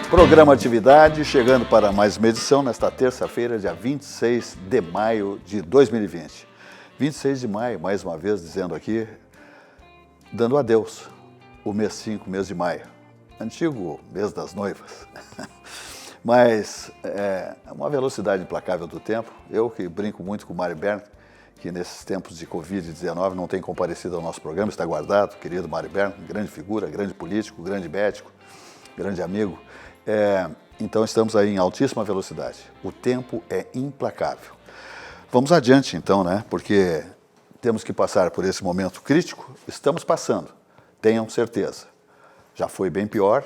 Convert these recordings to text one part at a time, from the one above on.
Programa Atividade, chegando para mais uma edição nesta terça-feira, dia 26 de maio de 2020. 26 de maio, mais uma vez dizendo aqui, dando adeus, o mês 5, mês de maio, antigo mês das noivas. Mas é uma velocidade implacável do tempo. Eu que brinco muito com o Mário Berni, que nesses tempos de Covid-19 não tem comparecido ao nosso programa, está guardado, querido Mário Berni, grande figura, grande político, grande médico, grande amigo. Então estamos aí em altíssima velocidade. O tempo é implacável. Vamos adiante então, né? Porque temos que passar por esse momento crítico. Estamos passando, tenham certeza. Já foi bem pior.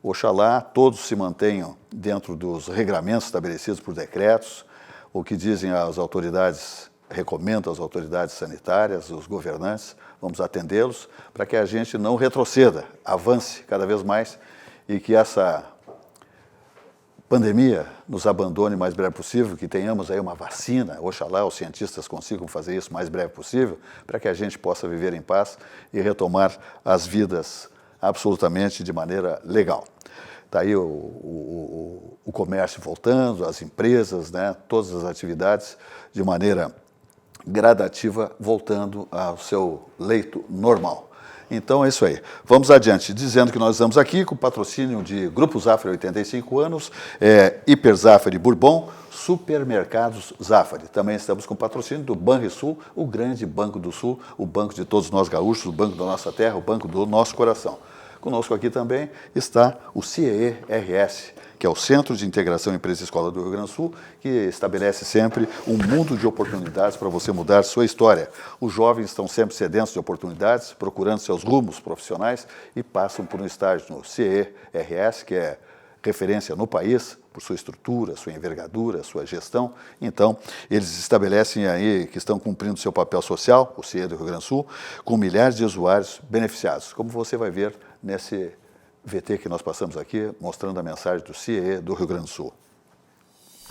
Oxalá todos se mantenham dentro dos regramentos estabelecidos por decretos, o que dizem as autoridades, recomendam as autoridades sanitárias, os governantes. Vamos atendê-los para que a gente não retroceda, avance cada vez mais e que essa pandemia nos abandone o mais breve possível, que tenhamos aí uma vacina, oxalá os cientistas consigam fazer isso o mais breve possível, para que a gente possa viver em paz e retomar as vidas absolutamente de maneira legal. Está aí o comércio voltando, as empresas, né, todas as atividades de maneira gradativa voltando ao seu leito normal. Então é isso aí. Vamos adiante, dizendo que nós estamos aqui com o patrocínio de Grupo Zafari, 85 anos, Hiper Zafari Bourbon, Supermercados Zafari. Também estamos com o patrocínio do Banrisul, o grande Banco do Sul, o banco de todos nós gaúchos, o banco da nossa terra, o banco do nosso coração. Conosco aqui também está o CIE-RS, que é o Centro de Integração Empresa e Escola do Rio Grande do Sul, que estabelece sempre um mundo de oportunidades para você mudar sua história. Os jovens estão sempre sedentos de oportunidades, procurando seus rumos profissionais e passam por um estágio no CIE-RS, que é referência no país, por sua estrutura, sua envergadura, sua gestão. Então, eles estabelecem aí que estão cumprindo seu papel social, o CIE do Rio Grande do Sul, com milhares de usuários beneficiados, como você vai ver nesse VT que nós passamos aqui, mostrando a mensagem do CIE do Rio Grande do Sul.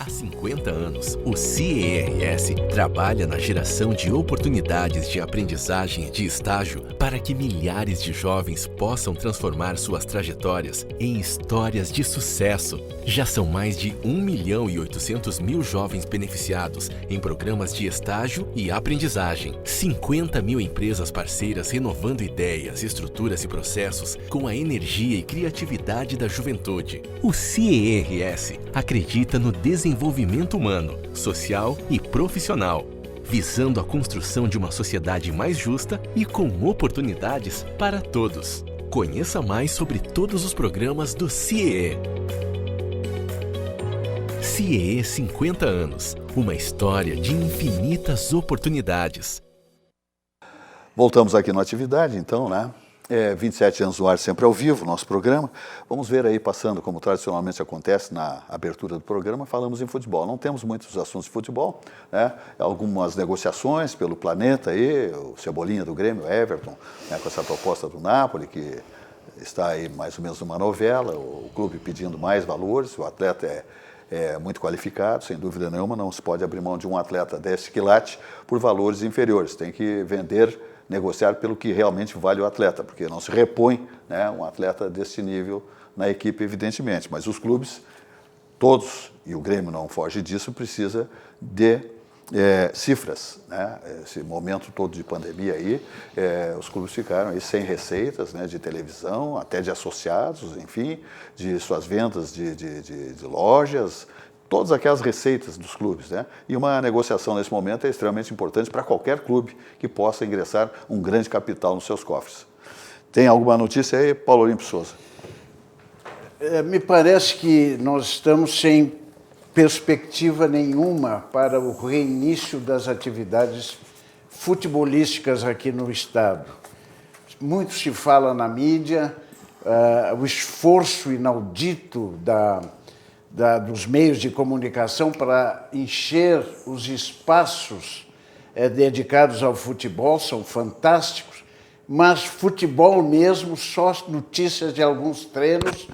Há 50 anos, o CIE-RS trabalha na geração de oportunidades de aprendizagem e de estágio para que milhares de jovens possam transformar suas trajetórias em histórias de sucesso. Já são mais de 1.800.000 jovens beneficiados em programas de estágio e aprendizagem. 50 mil empresas parceiras renovando ideias, estruturas e processos com a energia e criatividade da juventude. O CIE-RS acredita no desenvolvimento humano, social e profissional, visando a construção de uma sociedade mais justa e com oportunidades para todos. Conheça mais sobre todos os programas do CIE. CIE 50 anos, uma história de infinitas oportunidades. Voltamos aqui na atividade, então, né? 27 anos no ar, sempre ao vivo, nosso programa. Vamos ver aí, passando como tradicionalmente acontece na abertura do programa, falamos em futebol. Não temos muitos assuntos de futebol, né? Algumas negociações pelo planeta aí, o Cebolinha do Grêmio, o Everton, né, com essa proposta do Napoli, que está aí mais ou menos numa novela, o clube pedindo mais valores, o atleta é muito qualificado, sem dúvida nenhuma, não se pode abrir mão de um atleta desse quilate por valores inferiores, tem que vender, negociar pelo que realmente vale o atleta, porque não se repõe, né, um atleta desse nível na equipe, evidentemente. Mas os clubes, todos, e o Grêmio não foge disso, precisa de cifras, né? Esse momento todo de pandemia aí, os clubes ficaram aí sem receitas, né, de televisão, até de associados, enfim, de suas vendas de lojas, todas aquelas receitas dos clubes, né? E uma negociação nesse momento é extremamente importante para qualquer clube que possa ingressar um grande capital nos seus cofres. Tem alguma notícia aí, Paulo Olímpio Souza? Me parece que nós estamos sem perspectiva nenhuma para o reinício das atividades futebolísticas aqui no estado. Muito se fala na mídia, o esforço inaudito dos meios de comunicação para encher os espaços dedicados ao futebol, são fantásticos, mas futebol mesmo, só notícias de alguns treinos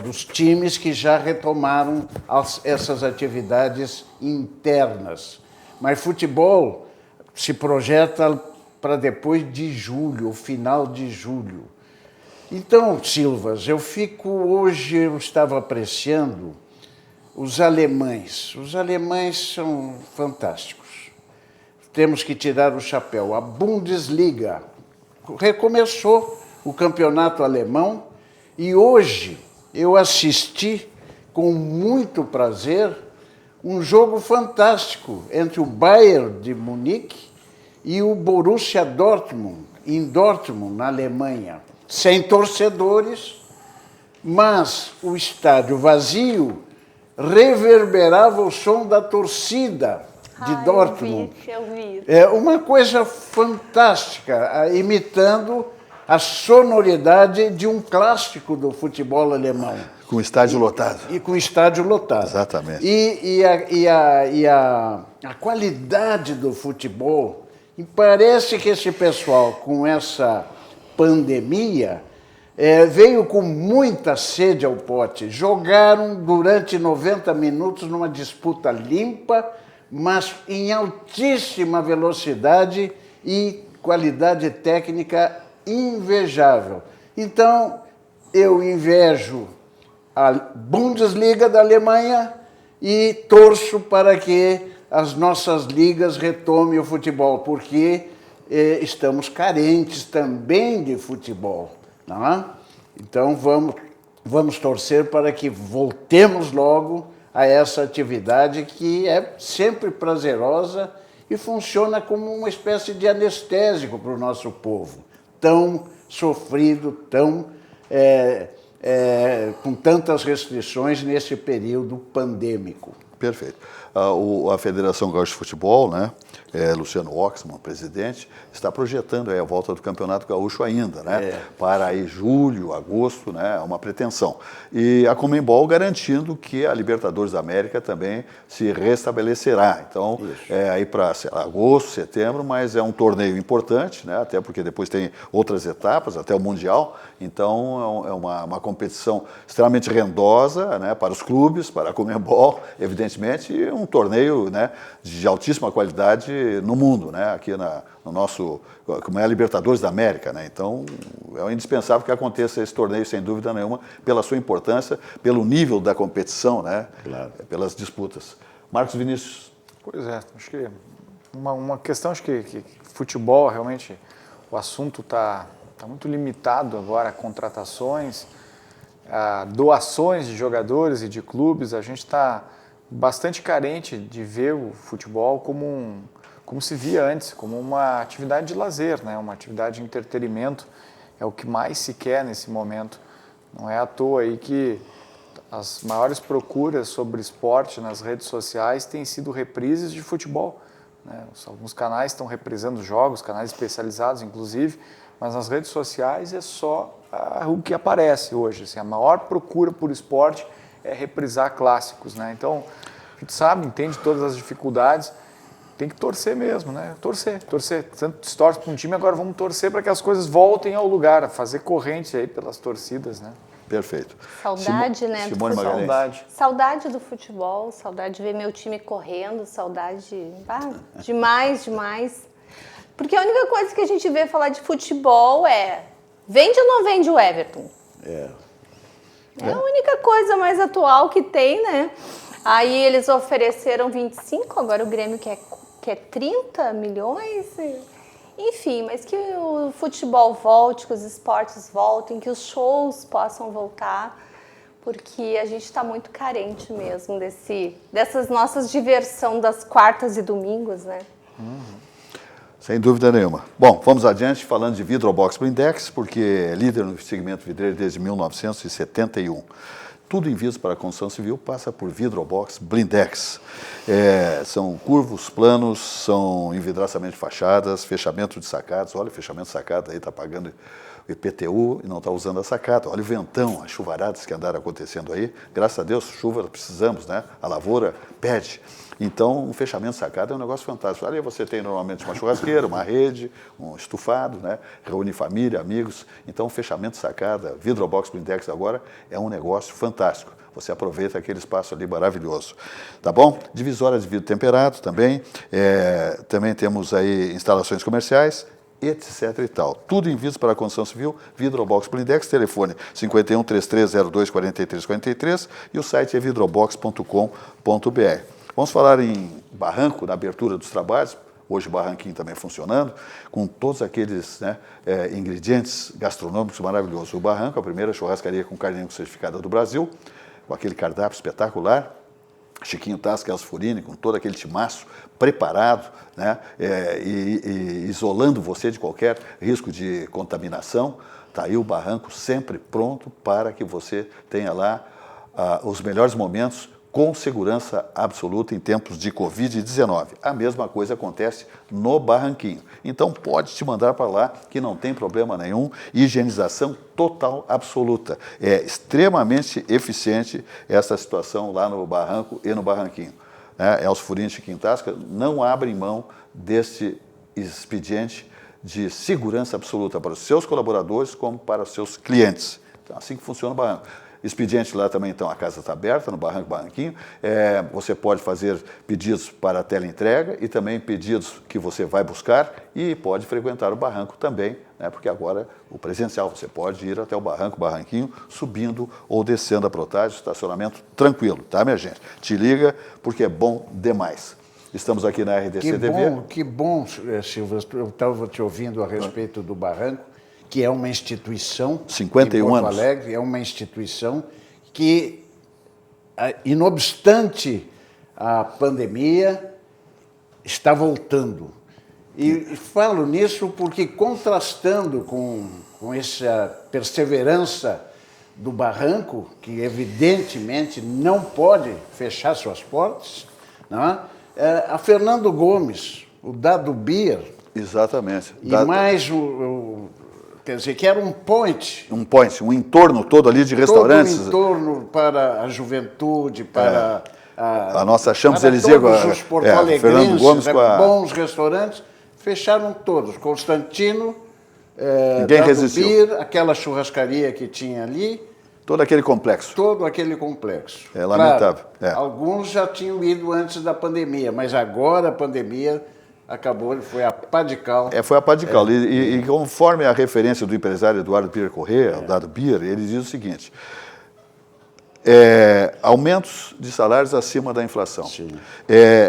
dos times que já retomaram essas atividades internas. Mas futebol se projeta para depois de julho, o final de julho. Então, Silvas, hoje eu estava apreciando os alemães. Os alemães são fantásticos. Temos que tirar o chapéu. A Bundesliga recomeçou o campeonato alemão e hoje eu assisti com muito prazer um jogo fantástico entre o Bayern de Munique e o Borussia Dortmund, em Dortmund, na Alemanha. Sem torcedores, mas o estádio vazio reverberava o som da torcida de Dortmund. Eu vi. É uma coisa fantástica, imitando a sonoridade de um clássico do futebol alemão. Com o estádio lotado. E com o estádio lotado. Exatamente. E a qualidade do futebol, e parece que esse pessoal, com essa pandemia, veio com muita sede ao pote. Jogaram durante 90 minutos numa disputa limpa, mas em altíssima velocidade e qualidade técnica invejável. Então, eu invejo a Bundesliga da Alemanha e torço para que as nossas ligas retomem o futebol, porque estamos carentes também de futebol. Não é? Então, vamos torcer para que voltemos logo a essa atividade que é sempre prazerosa e funciona como uma espécie de anestésico para o nosso povo, tão sofrido, com tantas restrições nesse período pandêmico. Perfeito. A Federação Gaúcha de Futebol, né, Luciano Oxman, presidente, está projetando a volta do Campeonato Gaúcho ainda, né, para aí julho, agosto, né, uma pretensão. E a Conmebol garantindo que a Libertadores da América também se restabelecerá. Então, aí para agosto, setembro, mas é um torneio importante, né, até porque depois tem outras etapas, até o Mundial. Então, é uma competição extremamente rendosa, né, para os clubes, para a Conmebol, evidentemente, e um torneio, né, de altíssima qualidade no mundo, né, aqui no nosso, como é a Libertadores da América, né? Então é indispensável que aconteça esse torneio, sem dúvida nenhuma, pela sua importância, pelo nível da competição, né? Claro. Pelas disputas. Marcos Vinícius. Pois é, acho que uma questão, acho que futebol realmente, o assunto está muito limitado agora a contratações, a doações de jogadores e de clubes. A gente está bastante carente de ver o futebol como se via antes, como uma atividade de lazer, né? Uma atividade de entretenimento, é o que mais se quer nesse momento. Não é à toa aí que as maiores procuras sobre esporte nas redes sociais têm sido reprises de futebol, né? Alguns canais estão reprisando jogos, canais especializados inclusive, mas nas redes sociais é só o que aparece hoje. Assim, a maior procura por esporte é reprisar clássicos, né? Então, a gente sabe, entende todas as dificuldades, tem que torcer mesmo, né? Torcer. Tanto se torce para um time, agora vamos torcer para que as coisas voltem ao lugar, fazer corrente aí pelas torcidas, né? Perfeito. Saudade, né? Simone Magalhães. Saudade do futebol, saudade de ver meu time correndo, saudade demais. Porque a única coisa que a gente vê falar de futebol é vende ou não vende o Everton? É a única coisa mais atual que tem, né? Aí eles ofereceram 25, agora o Grêmio quer 30 milhões. Enfim, mas que o futebol volte, que os esportes voltem, que os shows possam voltar, porque a gente está muito carente mesmo dessas nossas diversão das quartas e domingos, né? Sem dúvida nenhuma. Bom, vamos adiante falando de Vidrobox Blindex, porque é líder no segmento vidreiro desde 1971. Tudo em vidros para a construção civil passa por Vidrobox Blindex. São curvos, planos, são envidraçamento de fachadas, fechamento de sacadas. Olha, fechamento de sacada aí está pagando IPTU e não está usando a sacada. Olha o ventão, as chuvaradas que andaram acontecendo aí. Graças a Deus, chuva precisamos, né? A lavoura pede. Então, um fechamento de sacada é um negócio fantástico. Ali você tem normalmente uma churrasqueira, uma rede, um estufado, né? Reúne família, amigos. Então, um fechamento de sacada, Vidrobox Blindex agora é um negócio fantástico. Você aproveita aquele espaço ali maravilhoso. Tá bom? Divisória de vidro temperado também. Também temos aí instalações comerciais etc. e tal. Tudo em vidros para a construção civil, Vidrobox Blindex, telefone 51 3302 4343 e o site é vidrobox.com.br. Vamos falar em barranco, na abertura dos trabalhos, hoje o barranquinho também funcionando, com todos aqueles ingredientes gastronômicos maravilhosos. O barranco, a primeira churrascaria com carne certificada do Brasil, com aquele cardápio espetacular, Chiquinho Tasca, Elcio Furini, com todo aquele timaço preparado, né, e isolando você de qualquer risco de contaminação. Está aí o barranco sempre pronto para que você tenha lá os melhores momentos com segurança absoluta em tempos de Covid-19. A mesma coisa acontece no barranquinho. Então pode te mandar para lá que não tem problema nenhum, higienização total, absoluta. É extremamente eficiente essa situação lá no barranco e no barranquinho. Elcio Furini e Chiquinho Tasca não abrem mão deste expediente de segurança absoluta para os seus colaboradores como para os seus clientes. Então, assim que funciona o barranco. Expediente lá também, então, a casa está aberta, no Barranquinho. Você pode fazer pedidos para a teleentrega e também pedidos que você vai buscar e pode frequentar o barranco também, né, porque agora o presencial, você pode ir até o Barranquinho, subindo ou descendo a Protásio, estacionamento tranquilo, tá, minha gente? Te liga, porque é bom demais. Estamos aqui na RDC TV. Que bom, Silvio, eu estava te ouvindo a respeito do barranco, que é uma instituição 51 em Porto anos. Alegre, é uma instituição que, inobstante a pandemia, está voltando. E falo nisso porque, contrastando com essa perseverança do barranco, que evidentemente não pode fechar suas portas, não é? A Fernando Gomes, o Dado Beer, Exatamente. e mais quer dizer, que era um point. Um entorno todo ali de restaurantes. Todo um entorno para a juventude, para a nossa Champs-Élysées, todos os Fernando porto-alegrenses, Gomes bons restaurantes, fecharam todos. Constantino, Ninguém Dado resistiu. Beer, aquela churrascaria que tinha ali, Todo aquele complexo. todo aquele complexo. É lamentável. Claro, alguns já tinham ido antes da pandemia, mas agora a pandemia acabou, foi a pá de cal. Foi a pá de cal. E conforme a referência do empresário Eduardo Beer Corrêa, o Dado Beer, ele diz o seguinte: aumentos de salários acima da inflação.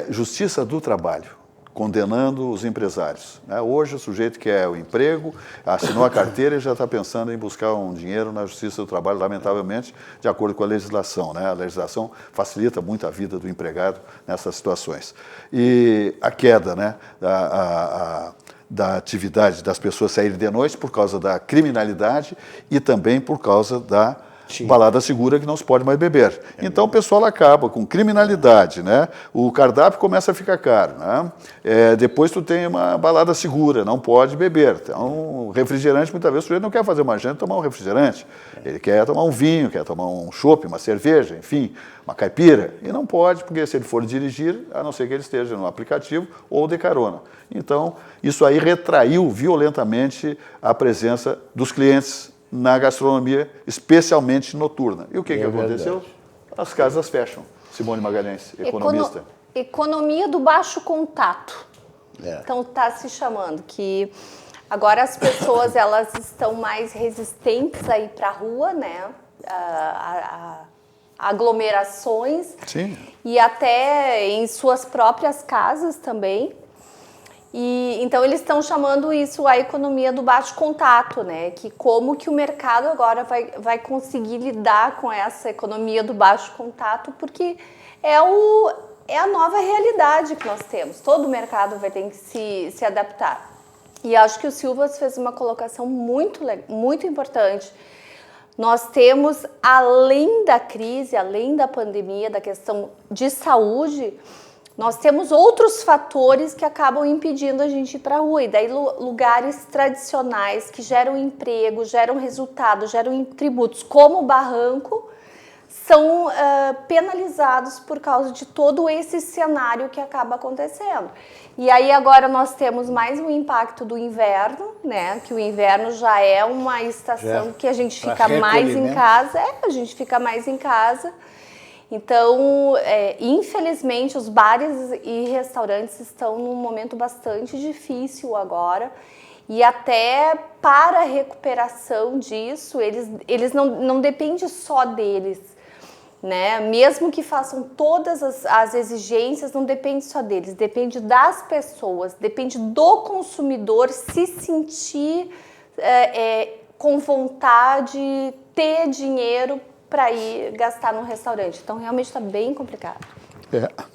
Justiça do trabalho, condenando os empresários. Hoje o sujeito quer o emprego, assinou a carteira e já está pensando em buscar um dinheiro na Justiça do Trabalho, lamentavelmente, de acordo com a legislação. A legislação facilita muito a vida do empregado nessas situações. E a queda da atividade das pessoas saírem de noite por causa da criminalidade e também por causa da balada segura, que não se pode mais beber. Então o pessoal acaba com criminalidade, né? O cardápio começa a ficar caro, né? Depois tu tem uma balada segura, não pode beber. Então refrigerante, muitas vezes o sujeito não quer fazer uma janta e tomar um refrigerante. Ele quer tomar um vinho, quer tomar um chopp, uma cerveja, enfim, uma caipira. E não pode, porque se ele for dirigir, a não ser que ele esteja no aplicativo ou de carona. Então isso aí retraiu violentamente a presença dos clientes na gastronomia, especialmente noturna. E o que aconteceu? Verdade. As casas fecham. Simone Magalhães, economista. Economia do baixo contato. Então está se chamando que agora as pessoas elas estão mais resistentes a ir para a rua, né? A aglomerações. Sim. E até em suas próprias casas também. E então eles estão chamando isso a economia do baixo contato, né? Que como que o mercado agora vai conseguir lidar com essa economia do baixo contato, porque é a nova realidade que nós temos. Todo o mercado vai ter que se adaptar. E acho que o Silvas fez uma colocação muito importante. Nós temos, além da crise, além da pandemia, da questão de saúde, nós temos outros fatores que acabam impedindo a gente ir para a rua. E daí lugares tradicionais que geram emprego, geram resultado, geram tributos, como o barranco, são penalizados por causa de todo esse cenário que acaba acontecendo. E aí agora nós temos mais um impacto do inverno, né? Que o inverno já é uma estação que a gente fica mais em casa. A gente fica mais em casa. Então, infelizmente, os bares e restaurantes estão num momento bastante difícil agora. E até para a recuperação disso, eles não depende só deles, né? Mesmo que façam todas as exigências, não depende só deles, depende das pessoas, depende do consumidor se sentir com vontade, ter dinheiro para ir gastar num restaurante. Então, realmente está bem complicado.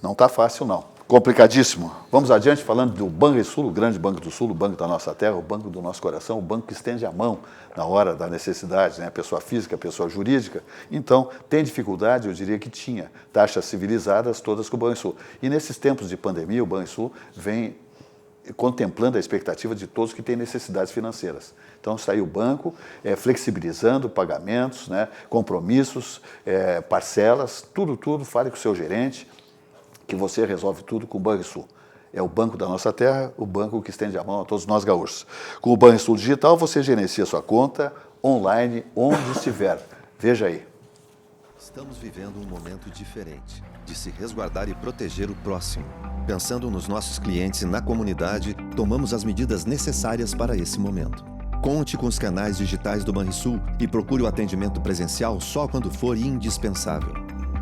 Não está fácil, não. Complicadíssimo. Vamos adiante falando do Banrisul, o grande Banco do Sul, o banco da nossa terra, o banco do nosso coração, o banco que estende a mão na hora da necessidade, né? Pessoa física, pessoa jurídica. Então, tem dificuldade, eu diria que tinha. Taxas civilizadas todas com o Banrisul. E nesses tempos de pandemia, o Banrisul vem contemplando a expectativa de todos que têm necessidades financeiras. Então, está aí o banco flexibilizando pagamentos, né? Compromissos, parcelas, tudo. Fale com o seu gerente, que você resolve tudo com o Banrisul. É o banco da nossa terra, o banco que estende a mão a todos nós gaúchos. Com o Banrisul Digital, você gerencia sua conta online, onde estiver. Veja aí. Estamos vivendo um momento diferente, de se resguardar e proteger o próximo. Pensando nos nossos clientes e na comunidade, tomamos as medidas necessárias para esse momento. Conte com os canais digitais do Banrisul e procure o atendimento presencial só quando for indispensável.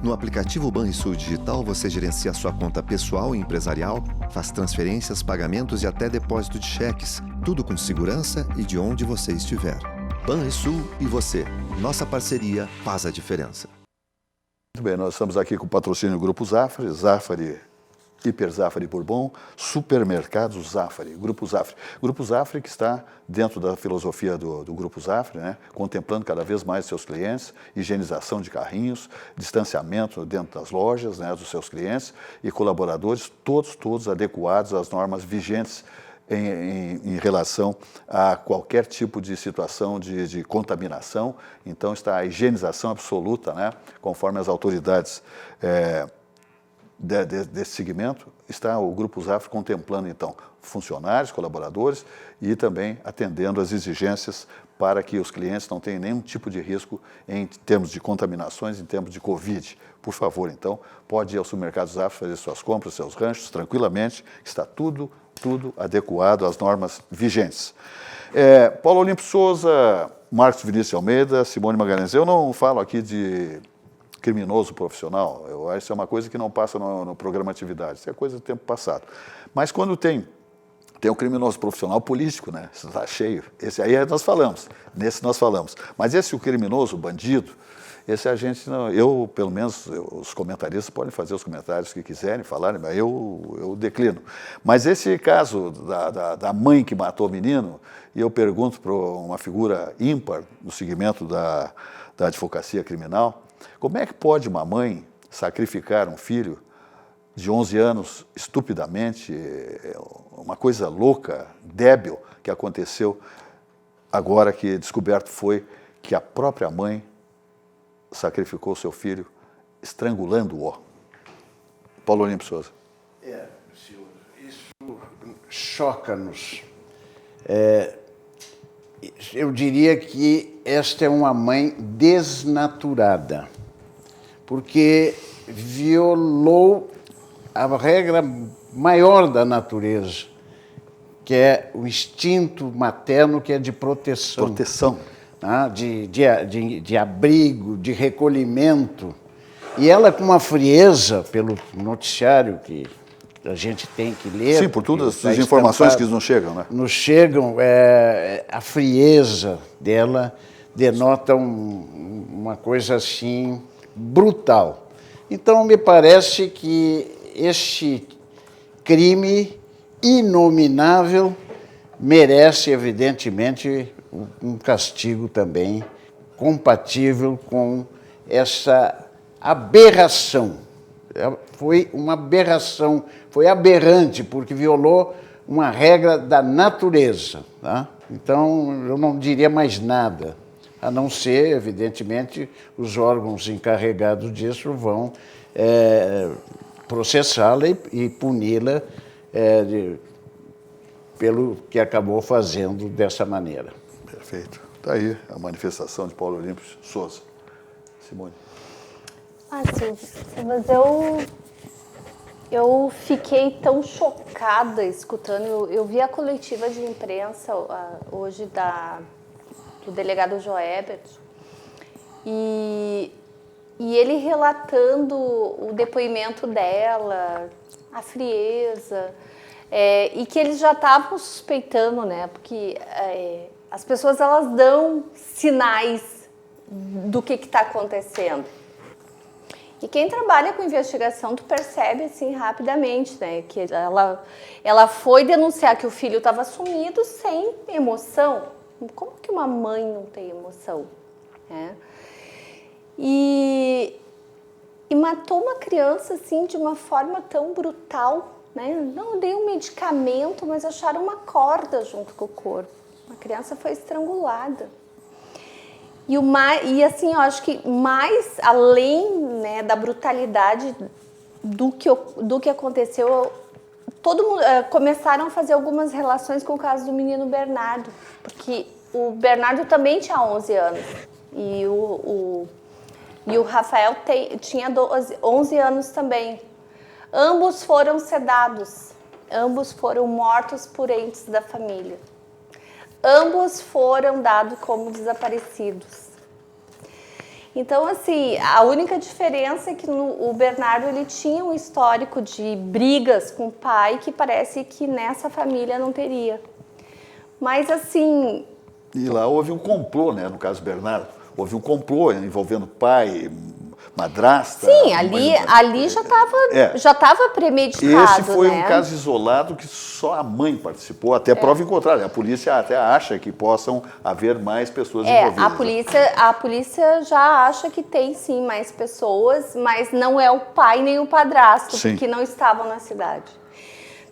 No aplicativo Banrisul Digital, você gerencia sua conta pessoal e empresarial, faz transferências, pagamentos e até depósito de cheques, tudo com segurança e de onde você estiver. Banrisul e você. Nossa parceria faz a diferença. Muito bem, nós estamos aqui com o patrocínio do Grupo Zafari, Zafari, Hiper Zafari Bourbon, Supermercados Zafari, Grupo Zafari. Grupo Zafari que está dentro da filosofia do Grupo Zafari, né? Contemplando cada vez mais seus clientes, higienização de carrinhos, distanciamento dentro das lojas, né, dos seus clientes e colaboradores, todos adequados às normas vigentes em relação a qualquer tipo de situação de contaminação. Então está a higienização absoluta, né, conforme as autoridades desse segmento, está o Grupo Zafari contemplando, então, funcionários, colaboradores e também atendendo às exigências para que os clientes não tenham nenhum tipo de risco em termos de contaminações, em termos de Covid. Por favor, então, pode ir ao supermercado Zafari fazer suas compras, seus ranchos, tranquilamente, está tudo adequado às normas vigentes. Paulo Olímpio Souza, Marcos Vinícius Almeida, Simone Magalhães, eu não falo aqui de criminoso profissional, eu acho que isso é uma coisa que não passa no programa Atividade, isso é coisa do tempo passado. Mas quando tem um criminoso profissional político, né? Está cheio. Esse aí nós falamos, nesse nós falamos. Mas esse o criminoso, o bandido, esse a gente não, eu pelo menos, os comentaristas podem fazer os comentários que quiserem, falarem, mas eu declino. Mas esse caso da mãe que matou o menino, e eu pergunto para uma figura ímpar no segmento da advocacia criminal, como é que pode uma mãe sacrificar um filho de 11 anos estupidamente, uma coisa louca, débil, que aconteceu agora que descoberto foi que a própria mãe sacrificou seu filho estrangulando-o. Paulo Olímpio Souza. Silvio, isso choca-nos. Eu diria que esta é uma mãe desnaturada, porque violou a regra maior da natureza, que é o instinto materno, que é de proteção. Proteção. Tá? De abrigo, de recolhimento. E ela, com uma frieza, pelo noticiário que a gente tem que ler... Sim, por todas as informações que nos chegam, né? Nos chegam, a frieza dela denota uma coisa assim brutal. Então, me parece que este crime inominável merece, evidentemente, um castigo também compatível com essa aberração. Foi uma aberração, foi aberrante, porque violou uma regra da natureza. Tá? Então, eu não diria mais nada, a não ser, evidentemente, os órgãos encarregados disso vão processá-la e puni-la pelo que acabou fazendo dessa maneira. Perfeito. Está aí a manifestação de Paulo Olímpio Souza. Simone. Silvio, mas Eu fiquei tão chocada escutando. Eu vi a coletiva de imprensa hoje do delegado Joébert e ele relatando o depoimento dela, a frieza, e que eles já estavam suspeitando, né? Porque as pessoas elas dão sinais do que está acontecendo. E quem trabalha com investigação, tu percebe assim rapidamente, né? Que ela foi denunciar que o filho estava sumido sem emoção. Como que uma mãe não tem emoção? Né? E matou uma criança assim de uma forma tão brutal, né? Não dei um medicamento, mas acharam uma corda junto com o corpo. A criança foi estrangulada. E assim, eu acho que mais além, né, da brutalidade do que aconteceu, todo mundo começaram a fazer algumas relações com o caso do menino Bernardo, porque o Bernardo também tinha 11 anos e o Rafael tinha 11 anos também. Ambos foram sedados, ambos foram mortos por entes da família. Ambos foram dados como desaparecidos. Então, assim, a única diferença é que o Bernardo ele tinha um histórico de brigas com o pai que parece que nessa família não teria. Mas, assim... E lá houve um complô, né? No caso do Bernardo. Houve um complô envolvendo pai, madrasta... Sim, ali já estava premeditado. Esse foi né? um caso isolado que só a mãe participou, até prova em contrário. A polícia até acha que possam haver mais pessoas envolvidas. A polícia já acha que tem sim mais pessoas, mas não é o pai nem o padrasto, que não estavam na cidade.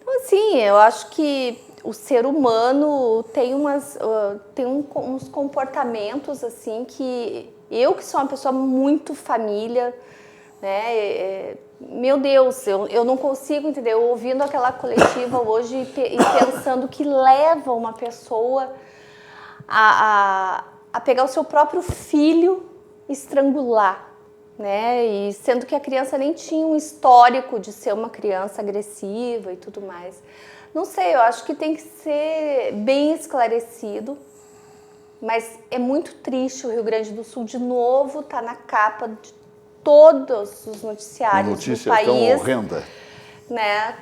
Então, assim, eu acho que o ser humano tem uns comportamentos assim que... Eu que sou uma pessoa muito família, né? Meu Deus, eu não consigo entender. Eu ouvindo aquela coletiva hoje e pensando que leva uma pessoa a pegar o seu próprio filho e estrangular, né? E sendo que a criança nem tinha um histórico de ser uma criança agressiva e tudo mais. Não sei, eu acho que tem que ser bem esclarecido. Mas é muito triste o Rio Grande do Sul, de novo, tá na capa de todos os noticiários do país. Notícia tão horrenda. Né?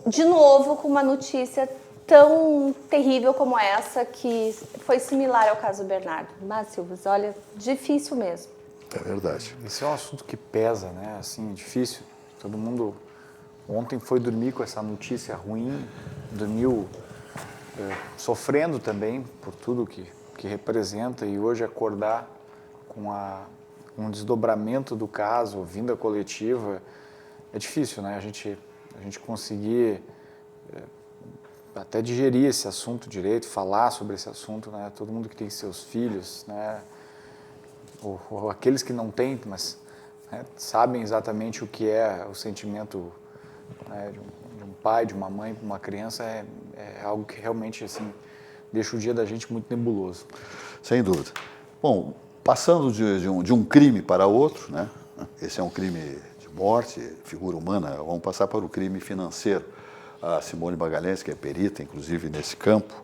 De novo, com uma notícia tão terrível como essa, que foi similar ao caso do Bernardo. Mas, Silvio, olha, difícil mesmo. É verdade. Esse é um assunto que pesa, né? Assim, difícil. Todo mundo ontem foi dormir com essa notícia ruim, dormiu sofrendo também por tudo que representa, e hoje acordar com um desdobramento do caso, ouvindo a coletiva, é difícil, né? A gente conseguir até digerir esse assunto direito, falar sobre esse assunto, né? Todo mundo que tem seus filhos, né? Ou aqueles que não têm, mas né, sabem exatamente o que é o sentimento, né, de um pai, de uma mãe, para uma criança, é algo que realmente, assim, deixa o dia da gente muito nebuloso. Sem dúvida. Bom, passando de um crime para outro, né? Esse é um crime de morte, figura humana, vamos passar para o crime financeiro. A Simone Magalhães, que é perita, inclusive, nesse campo,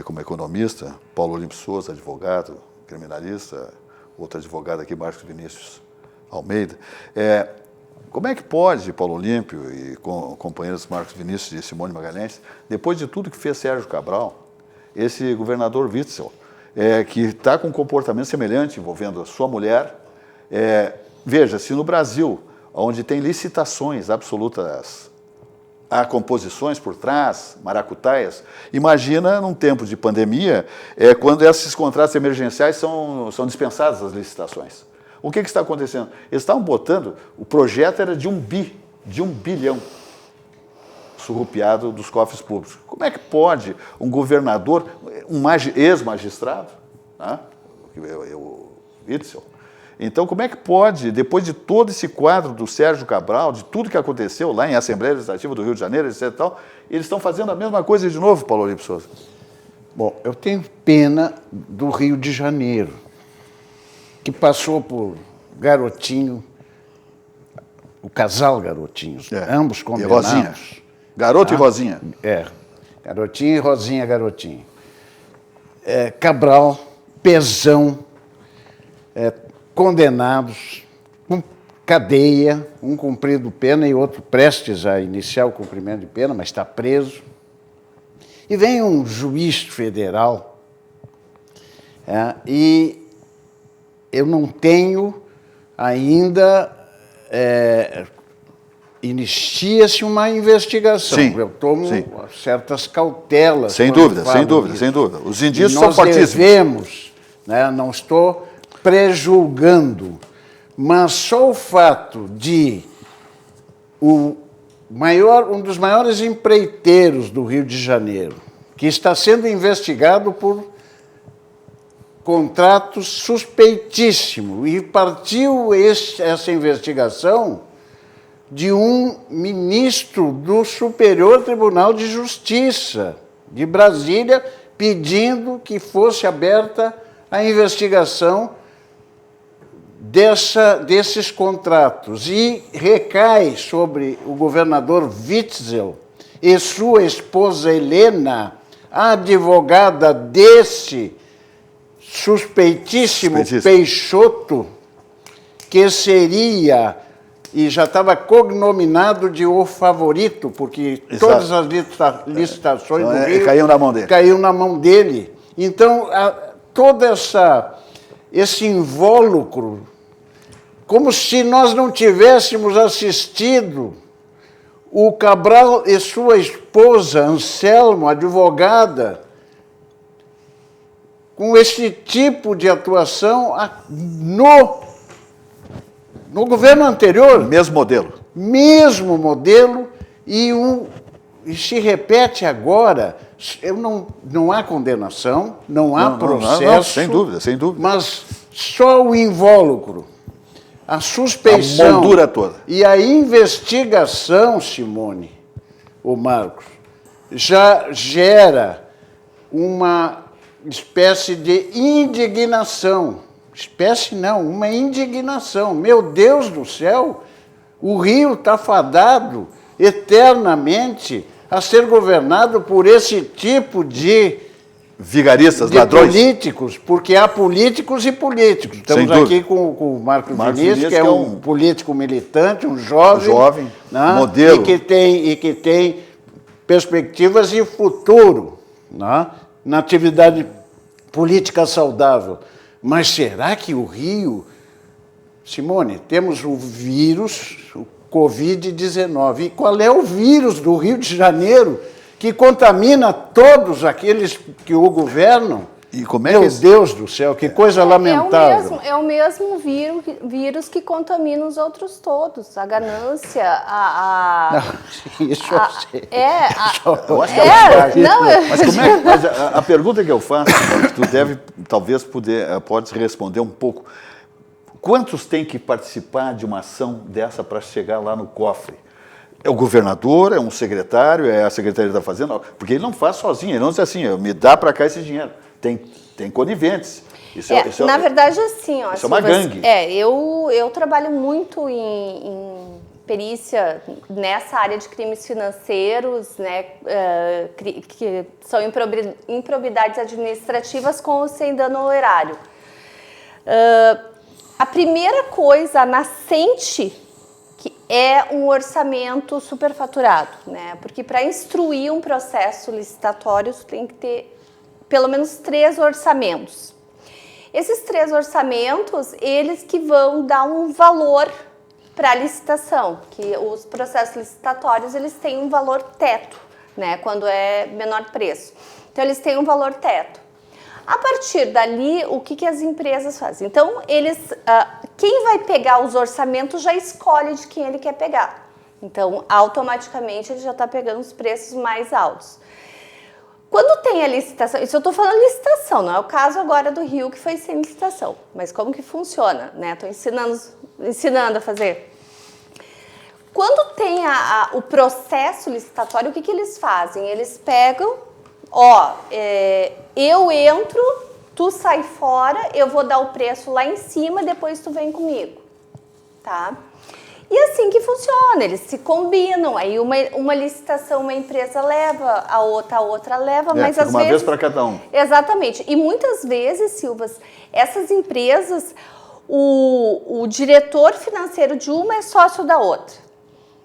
como economista, Paulo Olímpio Souza, advogado, criminalista, outro advogado aqui, Marcos Vinícius Almeida. Como é que pode, Paulo Olímpio e companheiros Marcos Vinícius e Simone Magalhães, depois de tudo que fez Sérgio Cabral, esse governador Witzel, que está com um comportamento semelhante envolvendo a sua mulher, veja, se no Brasil, onde tem licitações absolutas, há composições por trás, maracutaias, imagina num tempo de pandemia, quando esses contratos emergenciais são dispensados as licitações. O que está acontecendo? Eles estavam botando, o projeto era de 1 bilhão. Surrupiado dos cofres públicos. Como é que pode um governador, um ex-magistrado, né? o Witzel, então como é que pode, depois de todo esse quadro do Sérgio Cabral, de tudo que aconteceu lá em Assembleia Legislativa do Rio de Janeiro, etc. Tal, eles estão fazendo a mesma coisa de novo, Paulo Olímpio Souza? Bom, eu tenho pena do Rio de Janeiro, que passou por Garotinho, o casal Garotinhos, ambos E condenados. Rosinha. Garoto e Rosinha. Garotinho e Rosinha Garotinho. Cabral, Pezão, condenados, com cadeia, um cumprido pena e outro prestes a iniciar o cumprimento de pena, mas está preso. E vem um juiz federal, e eu não tenho ainda... inicia-se uma investigação. Sim, eu tomo sim. certas cautelas. Sem quando dúvida, falo sem dúvida, disso. sem dúvida. Os indícios E são nós fortíssimos. devemos, não estou prejulgando, mas só o fato de um dos maiores empreiteiros do Rio de Janeiro, que está sendo investigado por contratos suspeitíssimos, e partiu essa investigação de um ministro do Superior Tribunal de Justiça de Brasília, pedindo que fosse aberta a investigação desses contratos. E recai sobre o governador Witzel e sua esposa Helena, a advogada desse suspeitíssimo Peixoto, que seria, e já estava cognominado de o favorito, porque todas as licitações do Rio caíam na mão dele. Caiu na mão dele. Então, todo esse invólucro, como se nós não tivéssemos assistido o Cabral e sua esposa, Anselmo, advogada, com esse tipo de atuação no governo anterior. Mesmo modelo. Mesmo modelo, e se repete agora. Não há condenação, não há processo. Não, sem dúvida, sem dúvida. Mas só o invólucro, a suspeição. A moldura toda. E a investigação, Simone, o Marcos, já gera uma espécie de indignação. Espécie não, uma indignação. Meu Deus do céu, o Rio está fadado eternamente a ser governado por esse tipo de vigaristas, ladrões. Políticos, porque há políticos e políticos. Estamos aqui com o Marcos Vinícius, que é um político militante, um jovem, né? Modelo. E que tem perspectivas e futuro, né? Na atividade política saudável. Mas será que o Rio... Simone, temos o vírus, o Covid-19. E qual é o vírus do Rio de Janeiro que contamina todos aqueles que o governam? E como é Meu que Deus do céu, que coisa lamentável. É o mesmo vírus que contamina os outros todos. A ganância, Isso eu sei. Eu acho que mas como é que, mas a pergunta que eu faço, tu deve talvez podes responder um pouco. Quantos tem que participar de uma ação dessa para chegar lá no cofre? É o governador, é um secretário, é a Secretaria da Fazenda? Porque ele não faz sozinho, ele não diz assim, me dá para cá esse dinheiro. Tem coniventes. Na verdade, assim... Isso é uma gangue. Eu trabalho muito em perícia nessa área de crimes financeiros, né, que são improbidades administrativas com ou sem dano ao erário. A primeira coisa, a nascente, que é um orçamento superfaturado, né? Porque para instruir um processo licitatório, tem que ter pelo menos 3 orçamentos. Esses 3 orçamentos, eles que vão dar um valor para a licitação, que os processos licitatórios, eles têm um valor teto, né? Quando é menor preço. Então, eles têm um valor teto. A partir dali, o que as empresas fazem? Então, quem vai pegar os orçamentos já escolhe de quem ele quer pegar. Então, automaticamente, ele já está pegando os preços mais altos. Quando tem a licitação, isso eu estou falando licitação, não é o caso agora do Rio, que foi sem licitação. Mas como que funciona, né? Estou ensinando a fazer. Quando tem o processo licitatório, o que eles fazem? Eles pegam, eu entro, tu sai fora, eu vou dar o preço lá em cima, depois tu vem comigo, tá? E assim que funciona, eles se combinam, aí uma licitação uma empresa leva, a outra leva, mas às vezes... uma vez para cada um. Exatamente, e muitas vezes, Silvas, essas empresas, o diretor financeiro de uma é sócio da outra,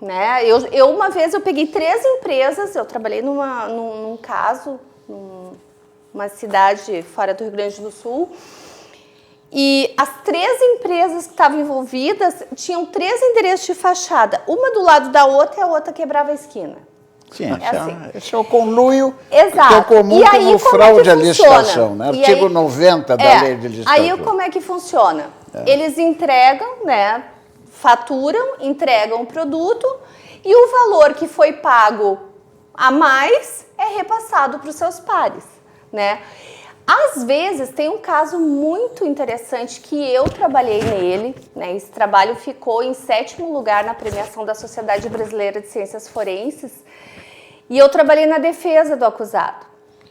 né? Eu uma vez eu peguei 3 empresas, eu trabalhei num caso, numa cidade fora do Rio Grande do Sul, e as 3 empresas que estavam envolvidas tinham 3 endereços de fachada, uma do lado da outra e a outra quebrava a esquina. Sim, assim. esse é o conluio Exato. que é comum E aí, como como fraude é à que licitação, funciona? né? E Artigo aí- 90 da lei de licitação. Aí como é que funciona? Eles entregam, né? Faturam, entregam o produto e o valor que foi pago a mais é repassado para os seus pares, né? Às vezes tem um caso muito interessante que eu trabalhei nele, né? Esse trabalho ficou em 7º lugar na premiação da Sociedade Brasileira de Ciências Forenses e eu trabalhei na defesa do acusado.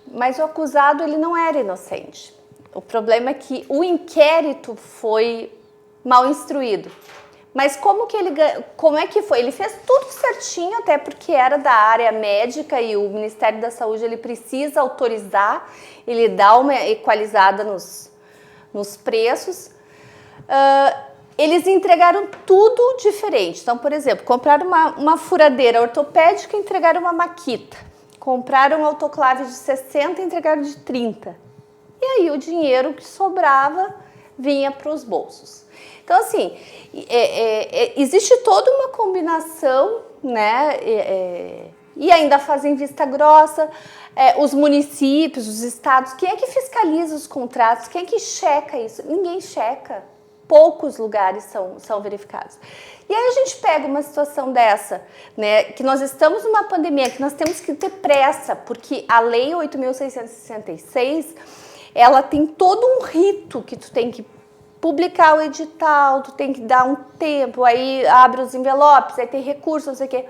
Mas o acusado ele não era inocente. O problema é que o inquérito foi mal instruído. Mas como é que foi? Ele fez tudo certinho, até porque era da área médica e o Ministério da Saúde ele precisa autorizar, ele dá uma equalizada nos preços. Eles entregaram tudo diferente. Então, por exemplo, compraram uma furadeira ortopédica e entregaram uma maquita. Compraram um autoclave de 60 e entregaram de 30. E aí o dinheiro que sobrava vinha para os bolsos. Então, assim, existe toda uma combinação, né? E ainda fazem vista grossa. Os municípios, os estados, quem é que fiscaliza os contratos? Quem é que checa isso? Ninguém checa. Poucos lugares são verificados. E aí a gente pega uma situação dessa, né? Que nós estamos numa pandemia, que nós temos que ter pressa, porque a Lei 8.666, ela tem todo um rito que tu tem que publicar o edital, tu tem que dar um tempo, aí abre os envelopes, aí tem recurso, não sei o quê.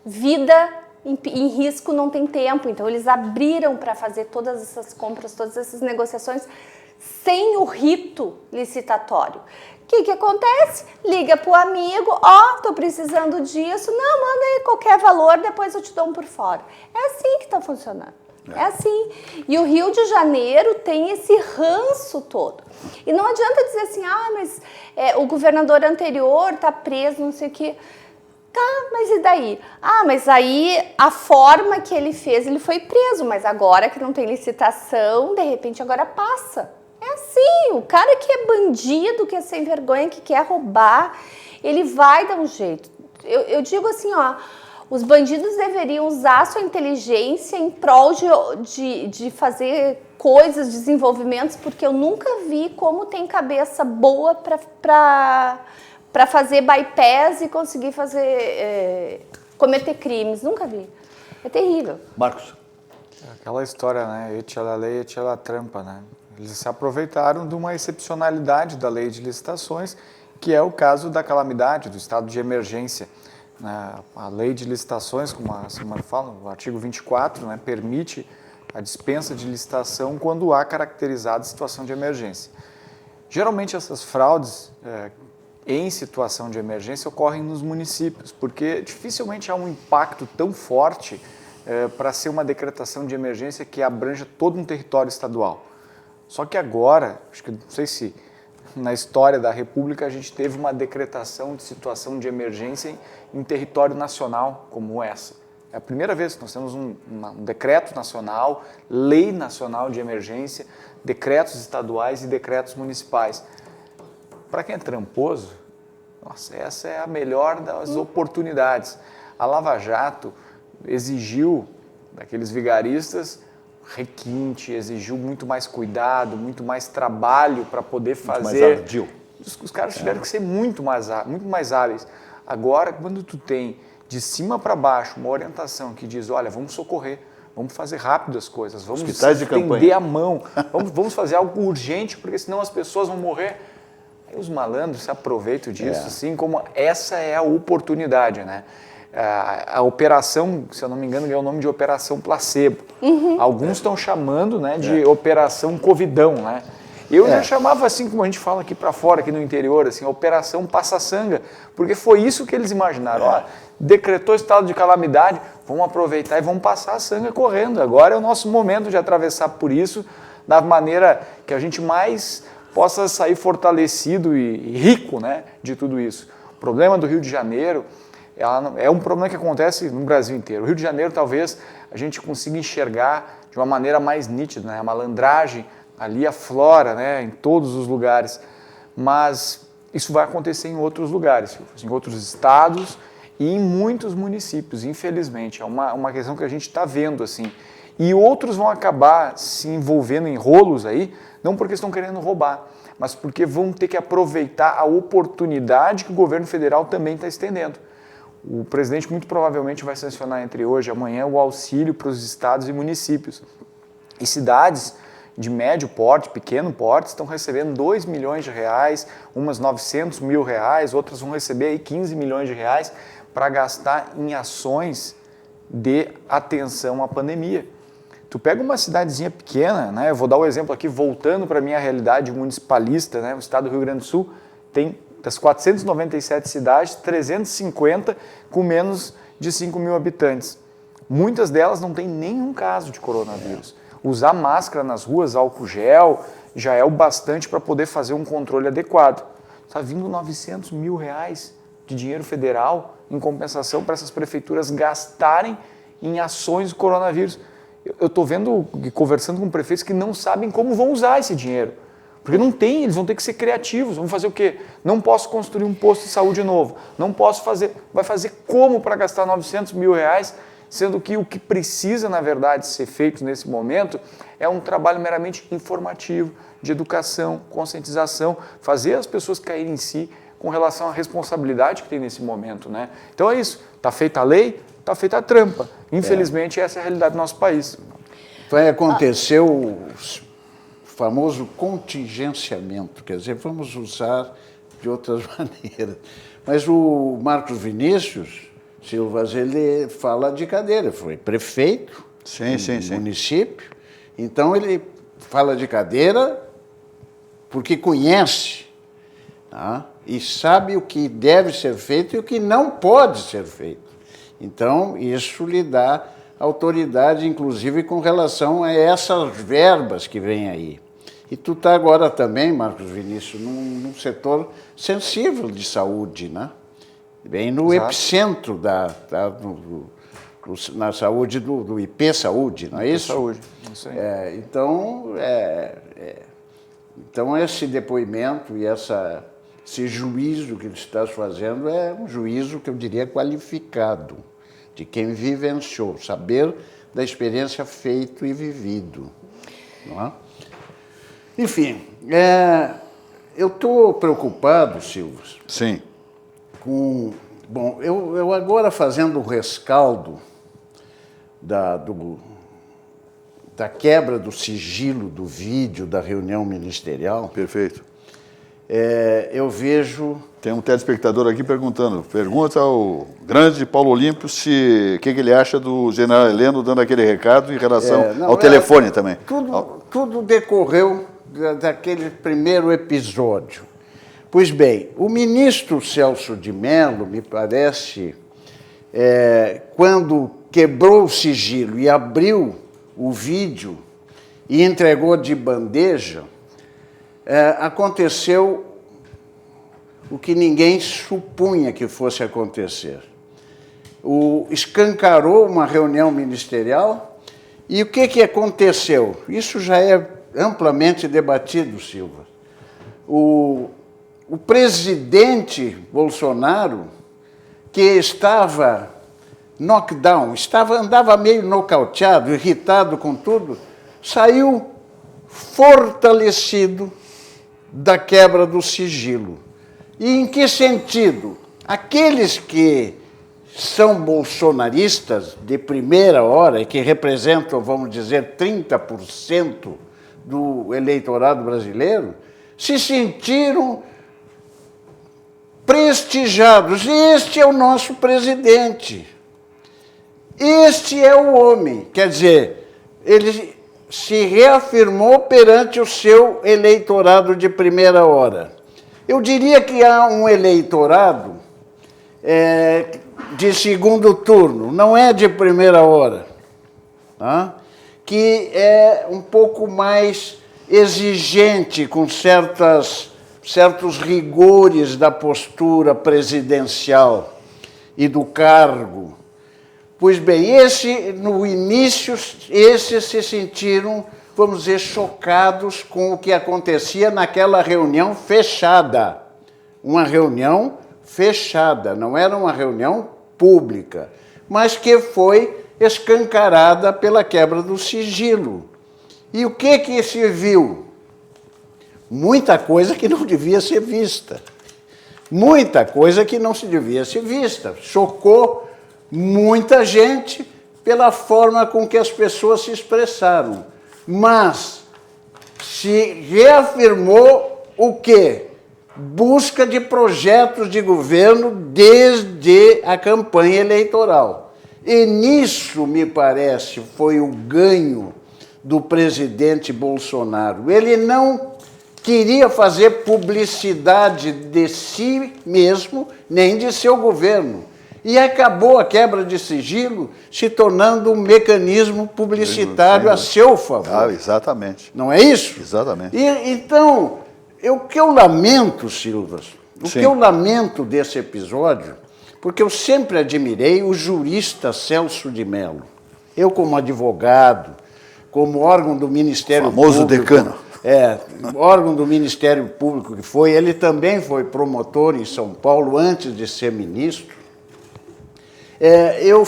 Vida em risco não tem tempo, então eles abriram para fazer todas essas compras, todas essas negociações sem o rito licitatório. O que acontece? Liga para o amigo, tô precisando disso, não, manda aí qualquer valor, depois eu te dou um por fora. É assim que está funcionando. É assim. E o Rio de Janeiro tem esse ranço todo. E não adianta dizer assim, mas o governador anterior está preso, não sei o quê. Tá, mas e daí? Mas aí a forma que ele fez, ele foi preso, mas agora que não tem licitação, de repente agora passa. É assim, o cara que é bandido, que é sem vergonha, que quer roubar, ele vai dar um jeito. Eu digo assim, os bandidos deveriam usar a sua inteligência em prol de fazer coisas, desenvolvimentos, porque eu nunca vi como tem cabeça boa para fazer bypass e conseguir cometer crimes. Nunca vi. É terrível. Marcos. Aquela história, né? Echa la lei, echa la trampa, né? Eles se aproveitaram de uma excepcionalidade da lei de licitações, que é o caso da calamidade, do estado de emergência. A lei de licitações, como a Simone fala, o artigo 24, né, permite a dispensa de licitação quando há caracterizada situação de emergência. Geralmente essas fraudes em situação de emergência ocorrem nos municípios, porque dificilmente há um impacto tão forte para ser uma decretação de emergência que abranja todo um território estadual. Só que agora, acho que não sei se na história da República a gente teve uma decretação de situação de emergência em território nacional como essa. É a primeira vez que nós temos um decreto nacional, lei nacional de emergência, decretos estaduais e decretos municipais. Para quem é tramposo, nossa, essa é a melhor das oportunidades. A Lava Jato exigiu daqueles vigaristas requinte, exigiu muito mais cuidado, muito mais trabalho para poder fazer. Muito mais ardio. Os caras tiveram que ser muito mais hábeis. Agora, quando tu tem de cima para baixo uma orientação que diz, olha, vamos socorrer, vamos fazer rápido as coisas, vamos estender a mão, vamos fazer algo urgente, porque senão as pessoas vão morrer. Aí os malandros se aproveitam disso, assim como essa é a oportunidade, né? A operação, se eu não me engano, é o nome de Operação Placebo. Alguns estão chamando, né, de Operação Covidão, né? Eu já chamava assim, como a gente fala aqui para fora, aqui no interior, assim, a Operação Passa-Sanga, porque foi isso que eles imaginaram. Ó, decretou estado de calamidade, vamos aproveitar e vamos passar a sanga correndo. Agora é o nosso momento de atravessar por isso da maneira que a gente mais possa sair fortalecido e rico, né, de tudo isso. O problema do Rio de Janeiro é um problema que acontece no Brasil inteiro. O Rio de Janeiro talvez a gente consiga enxergar de uma maneira mais nítida, né? A malandragem ali aflora, né, em todos os lugares, mas isso vai acontecer em outros lugares, em outros estados e em muitos municípios, infelizmente. É uma questão que a gente está vendo assim. E outros vão acabar se envolvendo em rolos aí, não porque estão querendo roubar, mas porque vão ter que aproveitar a oportunidade que o governo federal também está estendendo. O presidente muito provavelmente vai sancionar entre hoje e amanhã o auxílio para os estados e municípios. E cidades de médio porte, pequeno porte, estão recebendo 2 milhões de reais, umas 900 mil reais, outras vão receber aí 15 milhões de reais para gastar em ações de atenção à pandemia. Tu pega uma cidadezinha pequena, né? Eu vou dar um exemplo aqui, voltando para a minha realidade municipalista, né? O estado do Rio Grande do Sul tem, das 497 cidades, 350 com menos de 5 mil habitantes. Muitas delas não têm nenhum caso de coronavírus. Usar máscara nas ruas, álcool gel, já é o bastante para poder fazer um controle adequado. Está vindo 900 mil reais de dinheiro federal em compensação para essas prefeituras gastarem em ações do coronavírus. Eu estou vendo e conversando com prefeitos que não sabem como vão usar esse dinheiro. Porque não tem, eles vão ter que ser criativos. Vão fazer o quê? Não posso construir um posto de saúde novo. Não posso fazer. Vai fazer como para gastar 900 mil reais, sendo que o que precisa, na verdade, ser feito nesse momento é um trabalho meramente informativo, de educação, conscientização, fazer as pessoas caírem em si com relação à responsabilidade que tem nesse momento, né? Então é isso. Está feita a lei, está feita a trampa. Infelizmente, essa é a realidade do nosso país. Vai acontecer o famoso contingenciamento, quer dizer, vamos usar de outras maneiras. Mas o Marcos Vinícius Silva, ele fala de cadeira, foi prefeito do município, então ele fala de cadeira porque conhece, tá? E sabe o que deve ser feito e o que não pode ser feito. Então, isso lhe dá autoridade, inclusive, com relação a essas verbas que vêm aí. E tu está agora também, Marcos Vinícius, num setor sensível de saúde, né? Bem no epicentro na saúde do IP Saúde, não é isso? Saúde, isso aí. Então, esse depoimento e esse juízo que ele está fazendo é um juízo que eu diria qualificado, de quem vivenciou, saber da experiência feito e vivido. Não é? Enfim, eu estou preocupado, Silva. Sim. Bom, eu agora fazendo o rescaldo da quebra do sigilo do vídeo da reunião ministerial. Perfeito. Eu vejo... Tem um telespectador aqui perguntando, pergunta ao grande Paulo Olímpio o que ele acha do general Heleno dando aquele recado em relação ao telefone também. Tudo decorreu daquele primeiro episódio. Pois bem, o ministro Celso de Mello, me parece, quando quebrou o sigilo e abriu o vídeo e entregou de bandeja, aconteceu o que ninguém supunha que fosse acontecer. Escancarou uma reunião ministerial e o que aconteceu? Isso já é amplamente debatido, Silva. O presidente Bolsonaro, que estava knockdown, andava meio nocauteado, irritado com tudo, saiu fortalecido da quebra do sigilo. E em que sentido? Aqueles que são bolsonaristas de primeira hora e que representam, vamos dizer, 30% do eleitorado brasileiro, se sentiram prestigiados. Este é o nosso presidente. Este é o homem. Quer dizer, se reafirmou perante o seu eleitorado de primeira hora. Eu diria que há um eleitorado de segundo turno, não é de primeira hora, tá? Que é um pouco mais exigente com certos rigores da postura presidencial e do cargo. Pois bem, no início, esses se sentiram, vamos dizer, chocados com o que acontecia naquela reunião fechada. Uma reunião fechada, não era uma reunião pública, mas que foi escancarada pela quebra do sigilo. E o que se viu? Muita coisa que não devia ser vista. Muita coisa que não se devia ser vista. Chocou muita gente pela forma com que as pessoas se expressaram. Mas se reafirmou o quê? Busca de projetos de governo desde a campanha eleitoral. E nisso, me parece, foi o ganho do presidente Bolsonaro. Ele não queria fazer publicidade de si mesmo, nem de seu governo. E acabou a quebra de sigilo se tornando um mecanismo publicitário a seu favor. Exatamente. Não é isso? Exatamente. Então, o que eu lamento, Silvas, que eu lamento desse episódio, porque eu sempre admirei o jurista Celso de Mello. Eu, como advogado, como órgão do Ministério Público... Famoso decano. Órgão do Ministério Público que foi, ele também foi promotor em São Paulo antes de ser ministro. Eu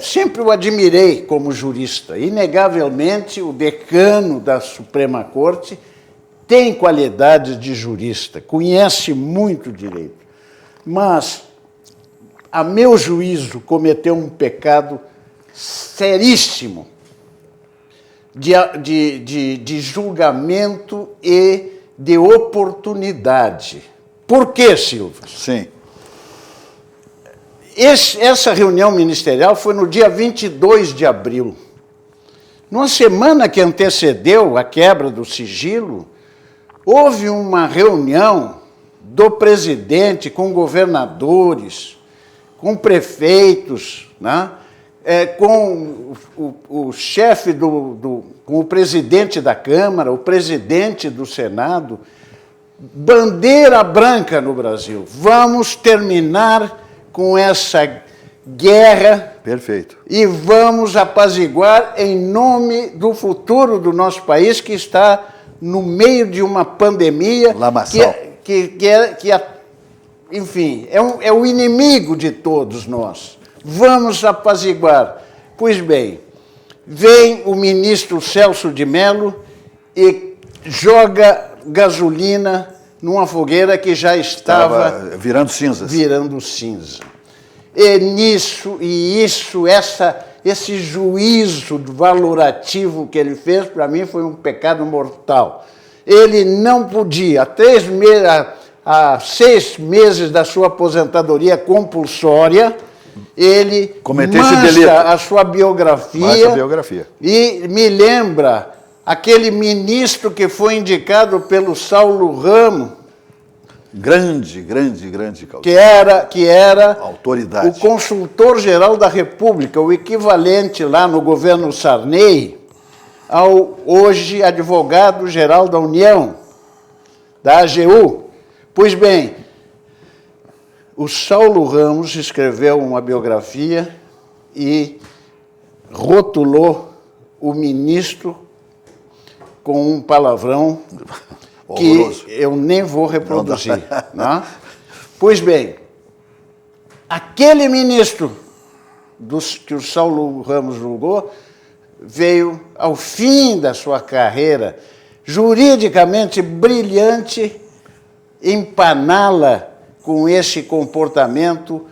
sempre o admirei como jurista. Inegavelmente, o decano da Suprema Corte tem qualidades de jurista, conhece muito direito, mas, a meu juízo, cometeu um pecado seríssimo de julgamento e de oportunidade. Por quê, Silva? Sim. Essa reunião ministerial foi no dia 22 de abril. Numa semana que antecedeu a quebra do sigilo, houve uma reunião do presidente com governadores, com prefeitos, né? Com o chefe com o presidente da Câmara, o presidente do Senado, bandeira branca no Brasil. Vamos terminar com essa guerra. Perfeito. E vamos apaziguar em nome do futuro do nosso país, que está no meio de uma pandemia Lamaçal. enfim, é o inimigo de todos nós. Vamos apaziguar. Pois bem, vem o ministro Celso de Mello e joga gasolina numa fogueira que já estava virando cinzas. Virando cinza. Esse juízo valorativo que ele fez, para mim, foi um pecado mortal. Ele não podia, há 6 meses da sua aposentadoria compulsória, ele mancha a sua biografia e me lembra aquele ministro que foi indicado pelo Saulo Ramos, grande que era autoridade, o consultor-geral da República, o equivalente lá no governo Sarney ao hoje advogado-geral da União, da AGU. Pois bem, o Saulo Ramos escreveu uma biografia e rotulou o ministro com um palavrão que eu nem vou reproduzir. Né? Pois bem, aquele ministro que o Saulo Ramos julgou veio ao fim da sua carreira juridicamente brilhante empaná-la com esse comportamento,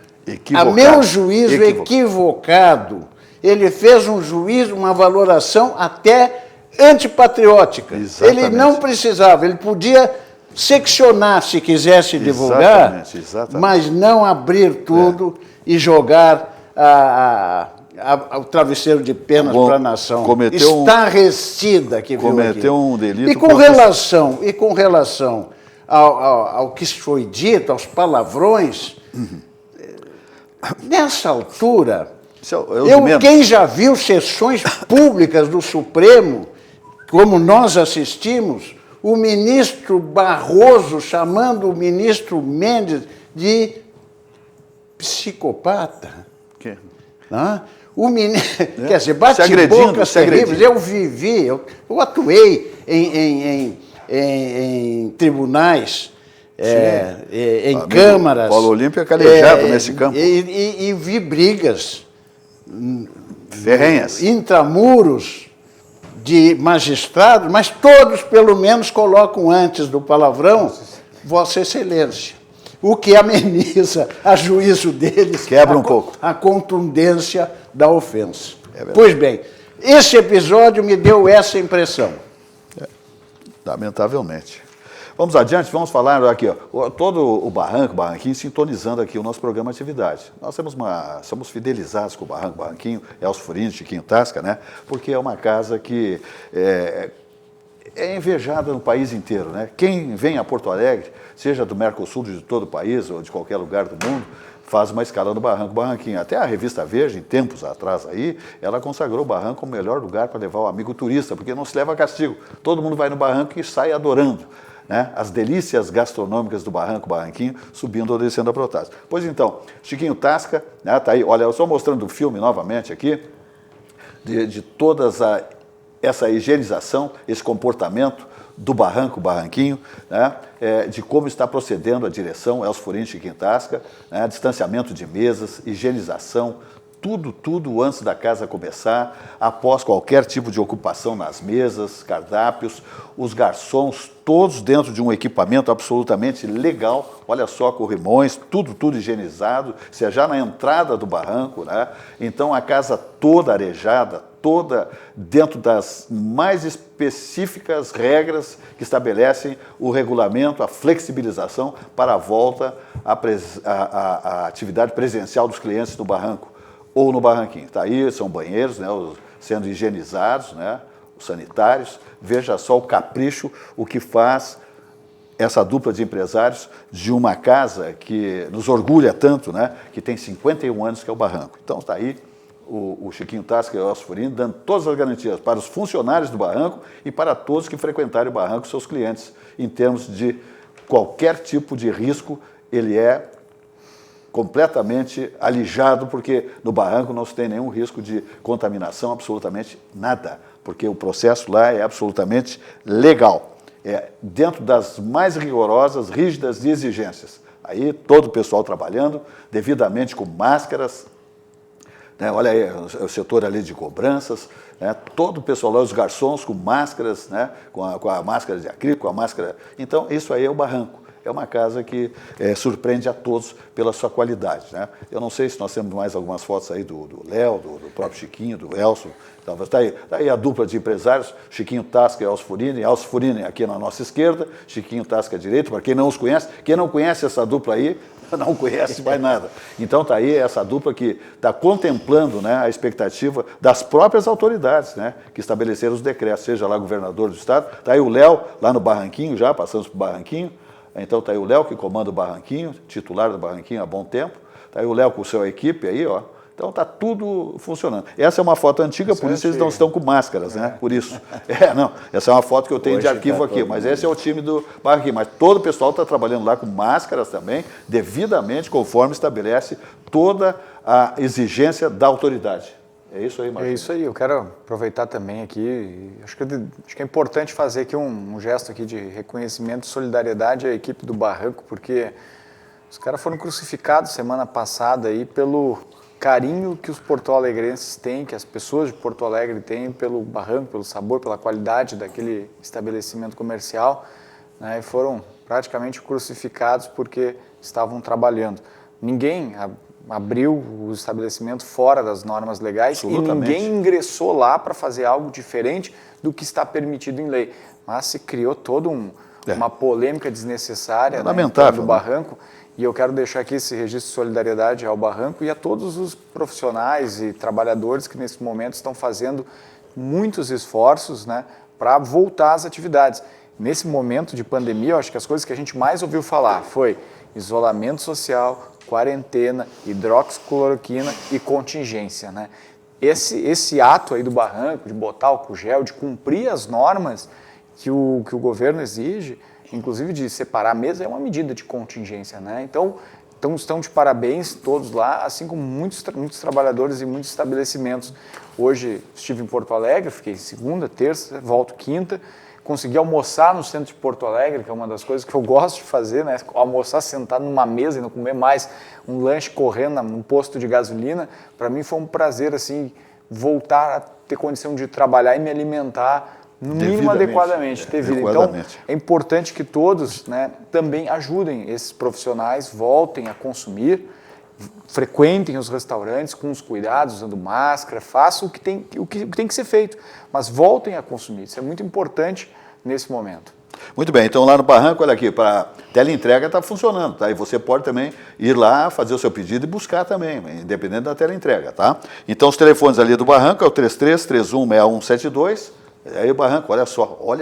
a meu juízo, equivocado. Ele fez um juízo, uma valoração até antipatriótica. Exatamente. Ele não precisava, ele podia seccionar se quisesse divulgar, exatamente. mas não abrir tudo e jogar o travesseiro de penas para a nação cometeu estarrecida que viu cometeu aqui. um delito. E com relação ao que foi dito, aos palavrões, nessa altura, quem já viu sessões públicas do Supremo, como nós assistimos, o ministro Barroso chamando o ministro Mendes de psicopata. Que? Quer dizer, bate-bocas terríveis. Eu vivi, eu atuei em tribunais, em câmaras. Paulo Olímpio é calejado nesse campo. E vi brigas ferrenhas, intramuros de magistrados, mas todos pelo menos colocam antes do palavrão Vossa Excelência. O que ameniza, a juízo deles, quebra um pouco a contundência da ofensa. Pois bem, esse episódio me deu essa impressão. Lamentavelmente. Vamos adiante, vamos falar aqui, ó, todo o Barranquinho, sintonizando aqui o nosso programa de atividade. Nós somos fidelizados com o Barranquinho, Elcio Furini, Chiquinho Tasca, né? Porque é uma casa que é invejada no país inteiro, né? Quem vem a Porto Alegre, seja do Mercosul, de todo o país ou de qualquer lugar do mundo, faz uma escala no Barranquinho. Até a revista Veja, em tempos atrás aí, ela consagrou o Barranco como o melhor lugar para levar o amigo turista, porque não se leva a castigo. Todo mundo vai no Barranco e sai adorando, né? As delícias gastronômicas do Barranquinho, subindo ou descendo a Protásio. Pois então, Chiquinho Tasca, né, tá aí, olha, eu estou mostrando o filme novamente aqui, de todas essa higienização, esse comportamento do Barranquinho, né, de como está procedendo a direção, Elcio Furini, Chiquinho Tasca, né, distanciamento de mesas, higienização, tudo antes da casa começar, após qualquer tipo de ocupação nas mesas, cardápios, os garçons todos dentro de um equipamento absolutamente legal, olha só, corrimões, tudo higienizado, seja na entrada do barranco, né? Então a casa toda arejada, toda dentro das mais específicas regras que estabelecem o regulamento, a flexibilização para a volta à atividade presencial dos clientes no barranco ou no Barranquinho. Está aí, são banheiros, né, sendo higienizados, né, os sanitários. Veja só o capricho, o que faz essa dupla de empresários de uma casa que nos orgulha tanto, né, que tem 51 anos, que é o Barranco. Então está aí o Chiquinho Tasca e o Elcio Furini dando todas as garantias para os funcionários do Barranco e para todos que frequentarem o Barranco, seus clientes, em termos de qualquer tipo de risco, ele é completamente alijado, porque no Barranco não se tem nenhum risco de contaminação, absolutamente nada, porque o processo lá é absolutamente legal, dentro das mais rigorosas, rígidas exigências. Aí todo o pessoal trabalhando devidamente com máscaras, né? Olha aí o setor ali de cobranças, né? Todo o pessoal lá, os garçons com máscaras, né? com a máscara de acrílico, com a máscara... Então isso aí é o Barranco. É uma casa que surpreende a todos pela sua qualidade, né? Eu não sei se nós temos mais algumas fotos aí do Léo, do próprio Chiquinho, do Elcio. Está aí a dupla de empresários, Chiquinho Tasca e Elcio Furini aqui na nossa esquerda, Chiquinho Tasca à direita, para quem não os conhece. Quem não conhece essa dupla aí, não conhece mais nada. Então está aí essa dupla que está contemplando, né, a expectativa das próprias autoridades, né, que estabeleceram os decretos, seja lá governador do estado. Está aí o Léo, lá no Barranquinho já, passamos para o Barranquinho. Então está aí o Léo, que comanda o Barranquinho, titular do Barranquinho há bom tempo. Está aí o Léo com sua equipe aí, ó. Então está tudo funcionando. Essa é uma foto antiga, por isso eles não estão com máscaras, né? Por isso. Não, essa é uma foto que eu tenho de arquivo aqui, mas esse é o time do Barranquinho. Mas todo o pessoal está trabalhando lá com máscaras também, devidamente, conforme estabelece toda a exigência da autoridade. É isso aí, Marcos. É isso aí, eu quero aproveitar também aqui, acho que é importante fazer aqui um gesto aqui de reconhecimento e solidariedade à equipe do Barranco, porque os caras foram crucificados semana passada aí pelo carinho que os porto-alegrenses têm, que as pessoas de Porto Alegre têm pelo Barranco, pelo sabor, pela qualidade daquele estabelecimento comercial, né, e foram praticamente crucificados porque estavam trabalhando. Ninguém abriu o estabelecimento fora das normas legais e ninguém ingressou lá para fazer algo diferente do que está permitido em lei. Mas se criou todo uma polêmica desnecessária, lamentável, do Barranco. E eu quero deixar aqui esse registro de solidariedade ao Barranco e a todos os profissionais e trabalhadores que nesse momento estão fazendo muitos esforços, né, para voltar às atividades. Nesse momento de pandemia, eu acho que as coisas que a gente mais ouviu falar foi isolamento social, quarentena, hidroxicloroquina e contingência, né? Esse ato aí do Barranco, de botar álcool gel, de cumprir as normas que o governo exige, inclusive de separar a mesa, é uma medida de contingência, né? Então estão de parabéns todos lá, assim como muitos trabalhadores e muitos estabelecimentos. Hoje estive em Porto Alegre, fiquei segunda, terça, volto quinta, consegui almoçar no centro de Porto Alegre, que é uma das coisas que eu gosto de fazer, né? Almoçar sentado numa mesa e não comer mais um lanche correndo num posto de gasolina. Para mim foi um prazer, assim, voltar a ter condição de trabalhar e me alimentar no mínimo adequadamente, ter vida. Então, é importante que todos, né, também ajudem esses profissionais, voltem a consumir, frequentem os restaurantes com os cuidados, usando máscara, façam o que tem que ser feito, mas voltem a consumir. Isso é muito importante nesse momento. Muito bem, então lá no Barranco, olha aqui, para teleentrega está funcionando, tá? E você pode também ir lá, fazer o seu pedido e buscar também, independente da teleentrega, tá? Então os telefones ali do Barranco é o 33-316172. Aí o Barranco, olha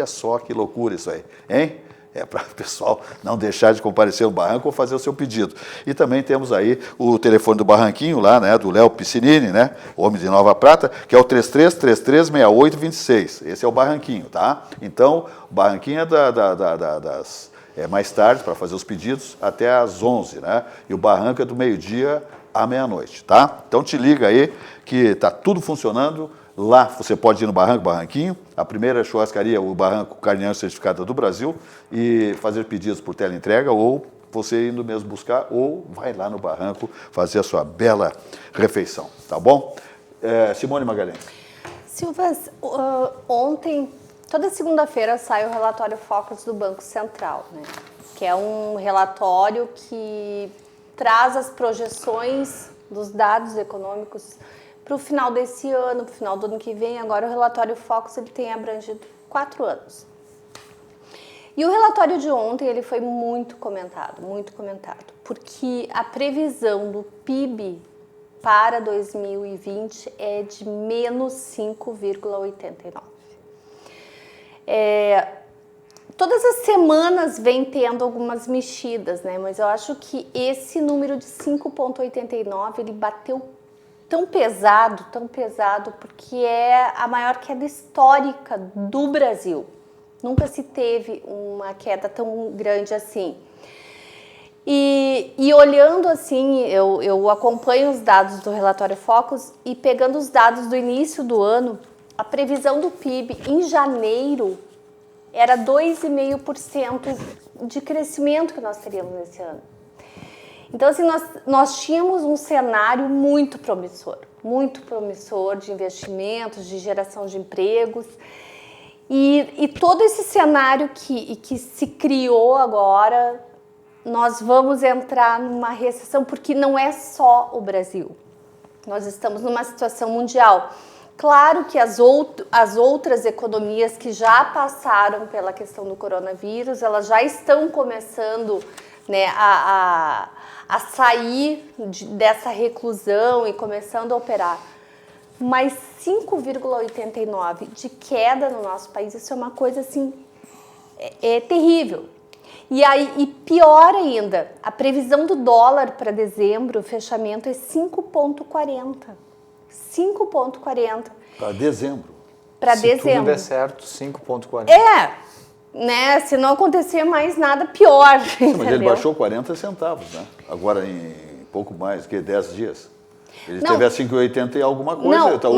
só que loucura isso aí, hein? É para o pessoal não deixar de comparecer ao Barranco ou fazer o seu pedido. E também temos aí o telefone do Barranquinho lá, né, do Léo Piscinini, né, homem de Nova Prata, que é o 33-33-6826. Esse é o Barranquinho, tá? Então, o Barranquinho é mais tarde para fazer os pedidos até às 11, né? E o Barranco é do meio-dia à meia-noite, tá? Então te liga aí que está tudo funcionando. Lá você pode ir no Barranquinho, a primeira churrascaria, o Barranco Carneiro Certificada do Brasil, e fazer pedidos por teleentrega, ou você indo mesmo buscar, ou vai lá no Barranco fazer a sua bela refeição, tá bom? Simone Magalhães. Silvas, ontem, toda segunda-feira sai o relatório Focus do Banco Central, né? Que é um relatório que traz as projeções dos dados econômicos para o final desse ano, para o final do ano que vem. Agora o relatório Focus ele tem abrangido 4 anos. E o relatório de ontem ele foi muito comentado, porque a previsão do PIB para 2020 é de menos 5,89. Todas as semanas vem tendo algumas mexidas, né? Mas eu acho que esse número de 5,89 ele bateu tão pesado, porque é a maior queda histórica do Brasil. Nunca se teve uma queda tão grande assim. E olhando assim, eu acompanho os dados do relatório Focus e pegando os dados do início do ano, a previsão do PIB em janeiro era 2,5% de crescimento que nós teríamos nesse ano. Então, assim, nós tínhamos um cenário muito promissor de investimentos, de geração de empregos. E todo esse cenário que se criou agora, nós vamos entrar numa recessão, porque não é só o Brasil. Nós estamos numa situação mundial. Claro que as outras economias que já passaram pela questão do coronavírus, elas já estão começando, né, a sair dessa reclusão e começando a operar. Mas 5,89 de queda no nosso país, isso é uma coisa assim, é terrível. E pior ainda, a previsão do dólar para dezembro, o fechamento é 5,40. 5,40. Para dezembro. Para Se dezembro. tudo der certo, 5,40. Né? Se não acontecer mais nada, pior. Sim, mas ele baixou 40 centavos, né? Agora em pouco mais, 10 dias. Ele teve a 5,80 e alguma coisa, hoje está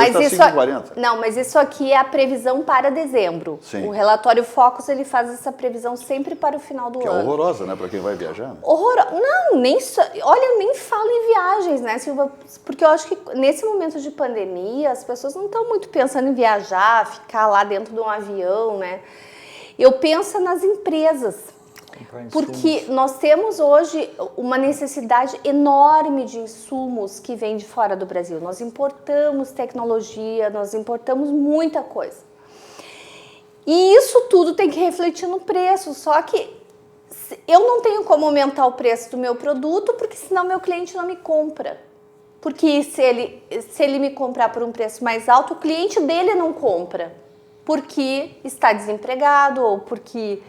5,40. Não, mas isso aqui é a previsão para dezembro. Sim. O relatório Focus, ele faz essa previsão sempre para o final do ano. Que é horrorosa, né, para quem vai viajar. Né? Não, olha, eu nem falo em viagens, né, Silva? Porque eu acho que nesse momento de pandemia, as pessoas não estão muito pensando em viajar, ficar lá dentro de um avião, né? Eu penso nas empresas. Porque nós temos hoje uma necessidade enorme de insumos que vem de fora do Brasil. Nós importamos tecnologia, nós importamos muita coisa. E isso tudo tem que refletir no preço, só que eu não tenho como aumentar o preço do meu produto, porque senão meu cliente não me compra. Porque se ele me comprar por um preço mais alto, o cliente dele não compra, porque está desempregado ou porque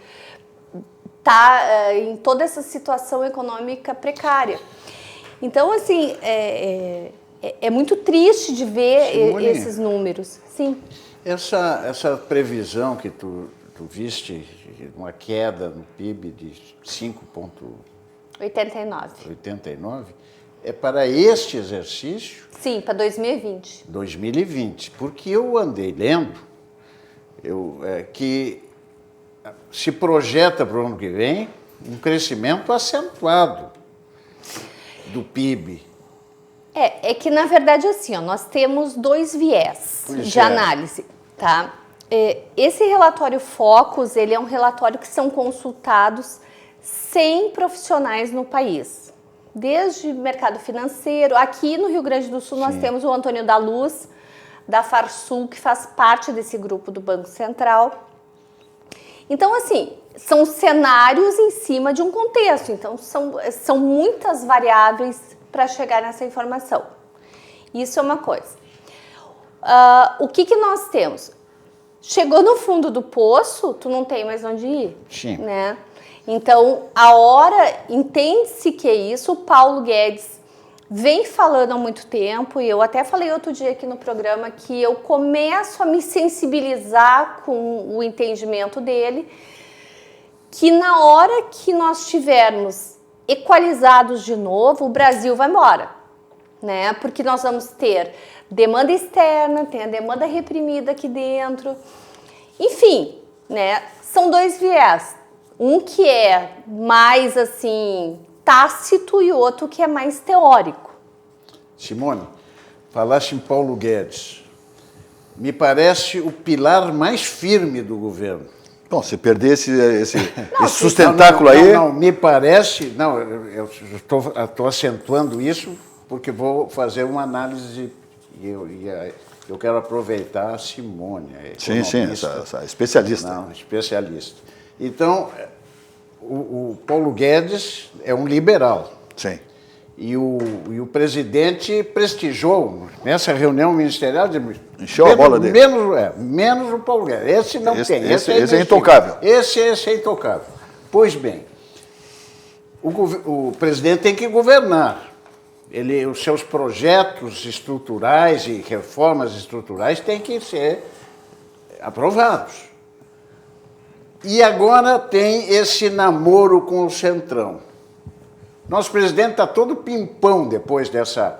está em toda essa situação econômica precária. Então, assim, é muito triste de ver Simone, esses números. Sim. Essa previsão que tu viste, uma queda no PIB de 5,89. É para este exercício? Sim, para 2020. 2020, porque eu andei lendo que se projeta para o ano que vem um crescimento acentuado do PIB. É que na verdade assim, ó, nós temos dois viés de análise, tá? Esse relatório Focus, ele é um relatório que são consultados 100 profissionais no país. Desde mercado financeiro, aqui no Rio Grande do Sul nós temos o Antônio da Luz, da Farsul, que faz parte desse grupo do Banco Central. Então, assim, são cenários em cima de um contexto, então são muitas variáveis para chegar nessa informação. Isso é uma coisa. O que nós temos? Chegou no fundo do poço, tu não tem mais onde ir, né? Então, entende-se que é isso. O Paulo Guedes vem falando há muito tempo, e eu até falei outro dia aqui no programa que eu começo a me sensibilizar com o entendimento dele, que na hora que nós tivermos equalizados de novo, o Brasil vai embora, né? Porque nós vamos ter demanda externa, tem a demanda reprimida aqui dentro, enfim, né? São dois viés. Um que é mais, assim, tácito e outro que é mais teórico. Simone, falaste em Paulo Guedes. Me parece o pilar mais firme do governo. Bom, se perder esse sustentáculo aí... Não, me parece... Não, eu estou acentuando isso porque vou fazer uma análise e eu quero aproveitar a Simone. Sim, essa especialista. Não, especialista. Então, o Paulo Guedes é um liberal. Sim. E o presidente prestigiou nessa reunião ministerial. Encheu a bola dele. Menos o Paulo Guedes. Esse não tem. Esse é intocável. Esse é intocável. Pois bem, o presidente tem que governar. Os seus projetos estruturais e reformas estruturais têm que ser aprovados. E agora tem esse namoro com o Centrão. Nosso presidente está todo pimpão depois dessa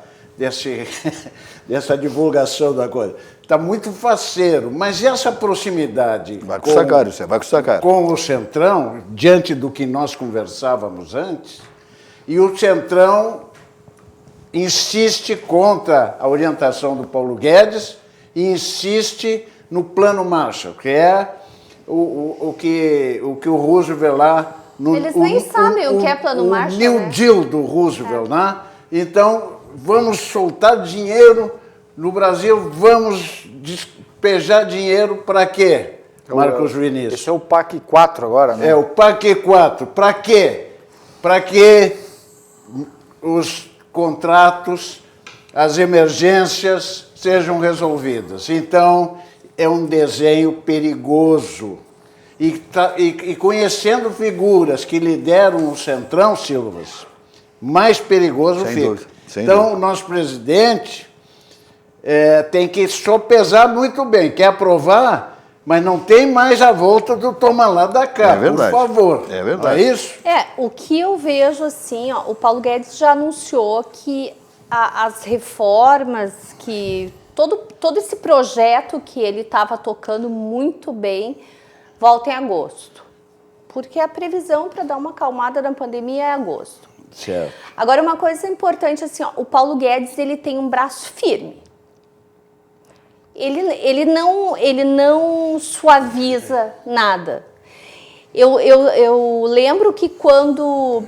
divulgação da coisa. Está muito faceiro, mas essa proximidade vai custar caro. Com o Centrão, diante do que nós conversávamos antes, e o Centrão insiste contra a orientação do Paulo Guedes e insiste no Plano Marshall, que é o que o Roosevelt lá... Eles nem sabem o que é Plano Marshall, o New Deal do Roosevelt, né? Então, vamos soltar dinheiro no Brasil, vamos despejar dinheiro para quê, Marcos Vinícius? Esse é o PAC 4 agora, né? É, o PAC 4. Para quê? Para que os contratos, as emergências sejam resolvidas. Então, é um desenho perigoso. E conhecendo figuras que lideram o Centrão, Silvas, mais perigoso fica. Então, o nosso presidente tem que sopesar muito bem. Quer aprovar, mas não tem mais a volta do toma lá da cá, por favor. É verdade. É isso? O que eu vejo assim, ó, o Paulo Guedes já anunciou que as reformas, que todo esse projeto que ele estava tocando muito bem, volta em agosto. Porque a previsão para dar uma acalmada na pandemia é agosto. Certo. Agora, uma coisa importante, assim, ó, o Paulo Guedes, ele tem um braço firme. Ele não suaviza nada. Eu lembro que quando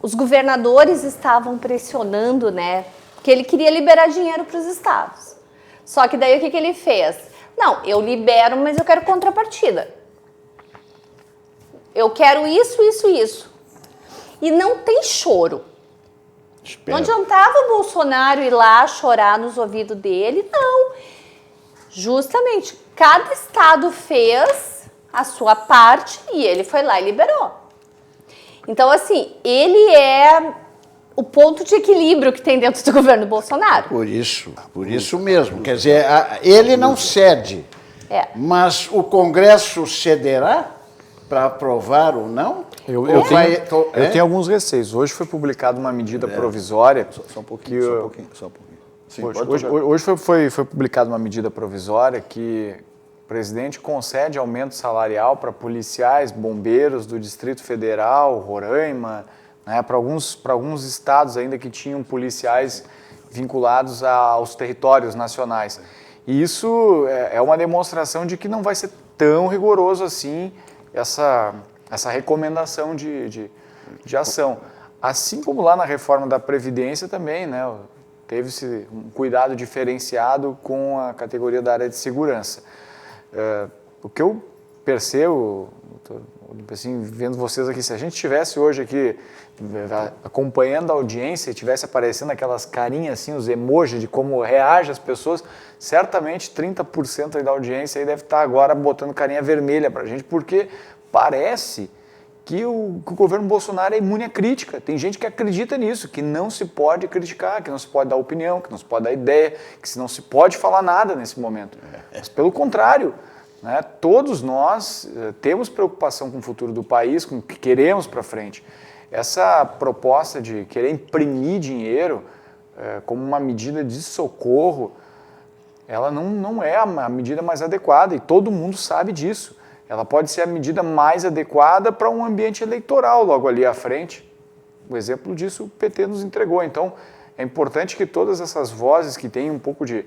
os governadores estavam pressionando, né, que ele queria liberar dinheiro para os estados. Só que daí o que ele fez? Não, eu libero, mas eu quero contrapartida. eu quero isso, isso, isso. E não tem choro. Não adiantava o Bolsonaro ir lá chorar nos ouvidos dele, não. Justamente, cada estado fez a sua parte e ele foi lá e liberou. Então, assim, ele é o ponto de equilíbrio que tem dentro do governo Bolsonaro. Por isso mesmo. Quer dizer, ele não cede, mas o Congresso cederá para aprovar ou não? Eu tenho alguns receios. Hoje foi publicada uma medida provisória. Só um pouquinho. Sim, hoje foi publicada uma medida provisória que o presidente concede aumento salarial para policiais, bombeiros do Distrito Federal, Roraima, né, para alguns estados ainda que tinham policiais vinculados aos territórios nacionais. E isso é uma demonstração de que não vai ser tão rigoroso assim essa recomendação de ação. Assim como lá na reforma da Previdência também, né, teve-se um cuidado diferenciado com a categoria da área de segurança. O que eu percebo, assim, vendo vocês aqui, se a gente estivesse hoje aqui acompanhando a audiência e estivesse aparecendo aquelas carinhas assim, os emojis de como reagem as pessoas, certamente 30% aí da audiência aí deve estar agora botando carinha vermelha para a gente, porque parece que o governo Bolsonaro é imune à crítica. Tem gente que acredita nisso, que não se pode criticar, que não se pode dar opinião, que não se pode dar ideia, que não se pode falar nada nesse momento. Mas pelo contrário, né, todos nós temos preocupação com o futuro do país, com o que queremos para frente. Essa proposta de querer imprimir dinheiro como uma medida de socorro, ela não é a medida mais adequada e todo mundo sabe disso. Ela pode ser a medida mais adequada para um ambiente eleitoral logo ali à frente. O exemplo disso o PT nos entregou. Então, é importante que todas essas vozes que têm um pouco de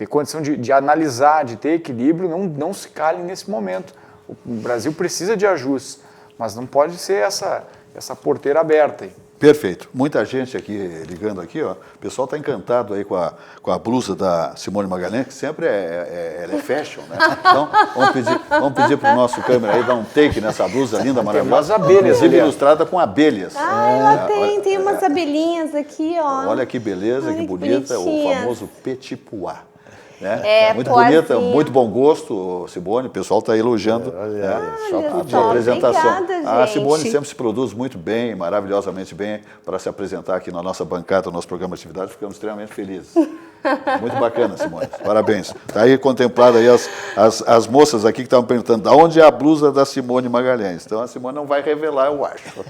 condição de analisar, de ter equilíbrio, não se calem nesse momento. O Brasil precisa de ajustes, mas não pode ser essa porteira aberta aí. Perfeito. Muita gente aqui ligando aqui, ó. O pessoal está encantado aí com a blusa da Simone Magalhães, que sempre ela é fashion, né? Então, vamos pedir para o nosso câmera aí dar um take nessa blusa linda, maravilhosa. Tem umas abelhas, inclusive ilustrada com abelhas. Ela tem umas abelhinhas aqui, ó. Olha que beleza, Olha que que bonita, o bonitinha. famoso petit pois. Né? Muito bonita, muito bom gosto, Simone. O pessoal está elogiando a sua apresentação. Obrigada, a Simone gente. sempre se produz muito bem, maravilhosamente bem, para se apresentar aqui na nossa bancada, no nosso programa de atividade. Ficamos extremamente felizes. Muito bacana, Simone. Parabéns. Está aí contemplado aí as moças aqui que estavam perguntando de onde é a blusa da Simone Magalhães. Então a Simone não vai revelar, eu acho.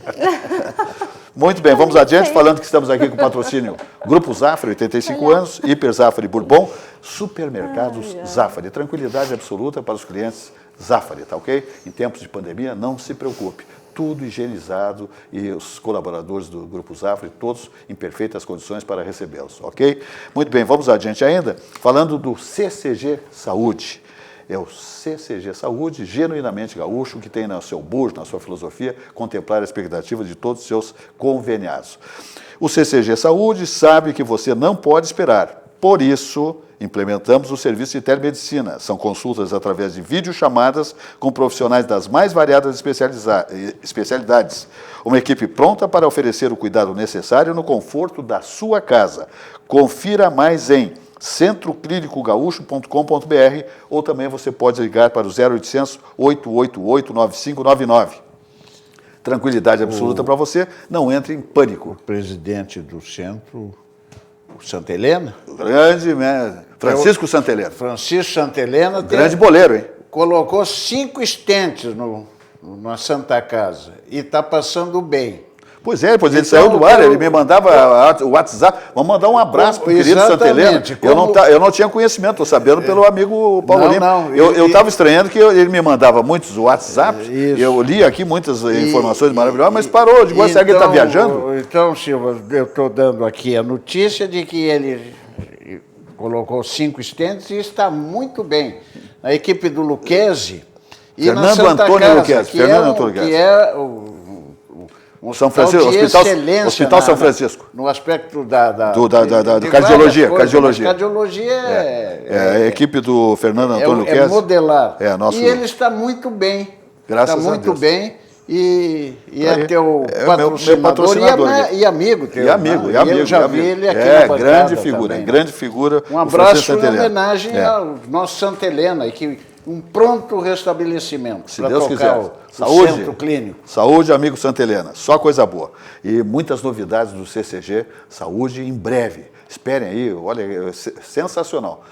Muito bem, vamos adiante, falando que estamos aqui com o patrocínio Grupo Zafari, 85 anos, Hiper Zafari Bourbon, Supermercados Zafari. Tranquilidade absoluta para os clientes Zafari, tá ok? Em tempos de pandemia, não se preocupe. Tudo higienizado e os colaboradores do Grupo Zafari, todos em perfeitas condições para recebê-los, ok? Muito bem, vamos adiante ainda, falando do CCG Saúde. É o CCG Saúde, genuinamente gaúcho, que tem no seu bujo, na sua filosofia, contemplar a expectativa de todos os seus conveniados. O CCG Saúde sabe que você não pode esperar, por isso implementamos o serviço de telemedicina. São consultas através de videochamadas com profissionais das mais variadas especialidades. Uma equipe pronta para oferecer o cuidado necessário no conforto da sua casa. Confira mais em centroclinicogaúcho.com.br ou também você pode ligar para o 0800 888 9599. Tranquilidade absoluta para você, não entre em pânico. O presidente do centro, o Santa Helena. Grande, né? Francisco Santa Helena. Francisco Santa Helena. Grande boleiro, hein? Colocou 5 estentes na Santa Casa e está passando bem. Pois é, depois ele saiu do ar, ele me mandava o WhatsApp. Vamos mandar um abraço para o querido Santa Helena. Eu não tinha conhecimento, estou sabendo pelo amigo Paulo Lima. Eu estava estranhando que ele me mandava muitos WhatsApps, eu li aqui muitas informações maravilhosas, mas parou, de será que ele está viajando? Então, Silva, eu estou dando aqui a notícia de que ele colocou 5 estentes e está muito bem. A equipe do Luquezzi e Fernando na Santa Antônio Casa, Luquezzi, que Fernando é Antônio que Luquezzi. é um São Francisco, Hospital São Francisco. No aspecto Do de cardiologia. Coisas, Cardiologia. Cardiologia a equipe do Fernando Antônio Luquezzi. É modelar. Nosso... E ele está muito bem. Graças a Deus. Está muito bem. E é Aí, teu é patrocinador, meu patrocinador. E amigo teu. E amigo, né? e amigo. Eu já e vi amigo. ele aqui na bancada grande figura, também, né? grande figura. Um o abraço Francisco em Santa Helena. homenagem ao nosso Santa Helena, e que um pronto restabelecimento Se para Deus tocar quiser. o centro clínico. Saúde, amigo Santa Helena. Só coisa boa. E muitas novidades do CCG Saúde em breve. Esperem aí, olha, sensacional.